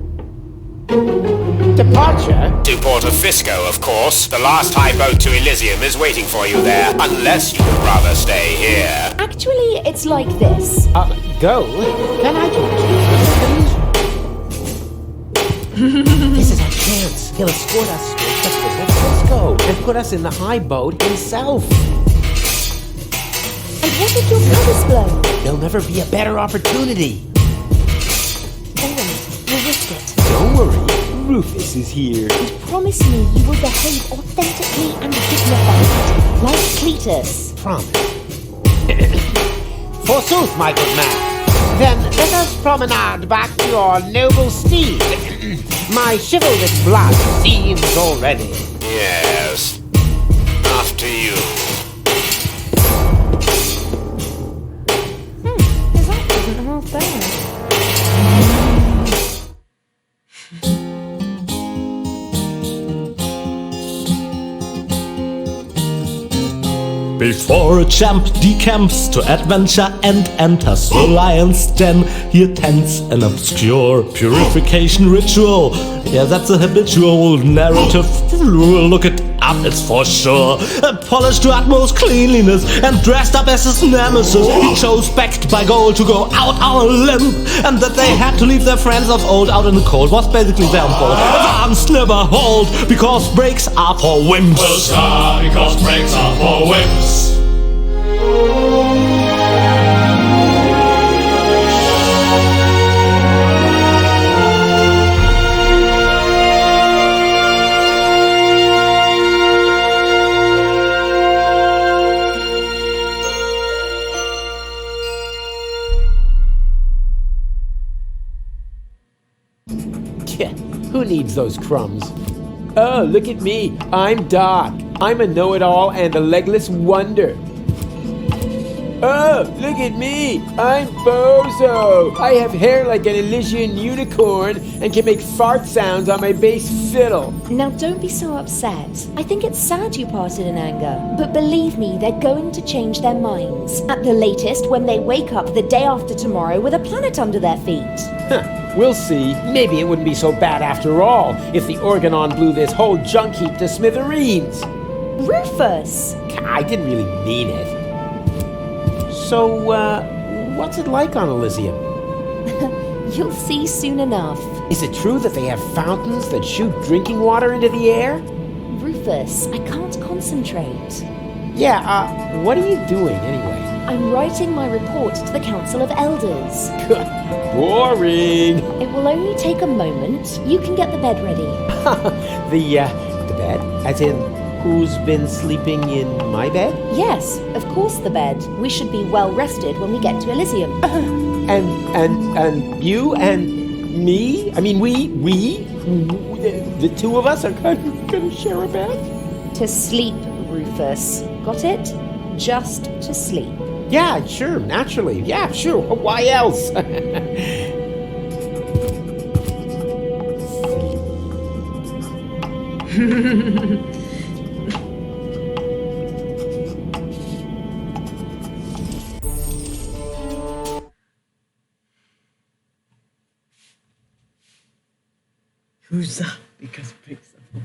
Departure? To Port of Fisco, of course. The last high boat to Elysium is waiting for you there, unless you would rather stay here. Actually, it's like this. Go? Can I talk to you? This is our chance. He'll escort us straight to Port of Fisco and put us in the high boat himself. And what if your brothers blow? There'll never be a better opportunity. Owen, we'll risk it. Don't worry. Rufus is here. And promise me you will behave authentically and dignified, like Cletus. Promise. Forsooth, my good man. Then let us promenade back to your noble steed. My chivalrous blood seems already. Yes. After you. His act isn't half bad. Before a champ decamps to adventure and enters the lion's den, he attends an obscure purification ritual. Yeah, that's a habitual narrative. We'll look it up, it's for sure. Polished to utmost cleanliness and dressed up as his nemesis, he chose, backed by gold, to go out on a limb. And that they had to leave their friends of old out in the cold was basically their fault. Advance never hold, because breaks are for wimps. Well, star, because breaks are for wimps. Who needs those crumbs? Oh, look at me. I'm Doc. I'm a know-it-all and a legless wonder. Oh, look at me. I'm Bozo. I have hair like an Elysian unicorn and can make fart sounds on my bass fiddle. Now don't be so upset. I think it's sad you parted in anger. But believe me, they're going to change their minds. At the latest, when they wake up the day after tomorrow with a planet under their feet. We'll see. Maybe it wouldn't be so bad after all if the Organon blew this whole junk heap to smithereens. Rufus! I didn't really mean it. So, what's it like on Elysium? You'll see soon enough. Is it true that they have fountains that shoot drinking water into the air? Rufus, I can't concentrate. Yeah, what are you doing anyway? I'm writing my report to the Council of Elders. Boring! It will only take a moment. You can get the bed ready. The bed? As in, who's been sleeping in my bed? Yes, of course the bed. We should be well rested when we get to Elysium. And you and me? I mean, we, the two of us are gonna share a bed? To sleep, Rufus. Got it? Just to sleep. Yeah, sure, naturally. Yeah, sure. Why else? Who's that? Because pigs are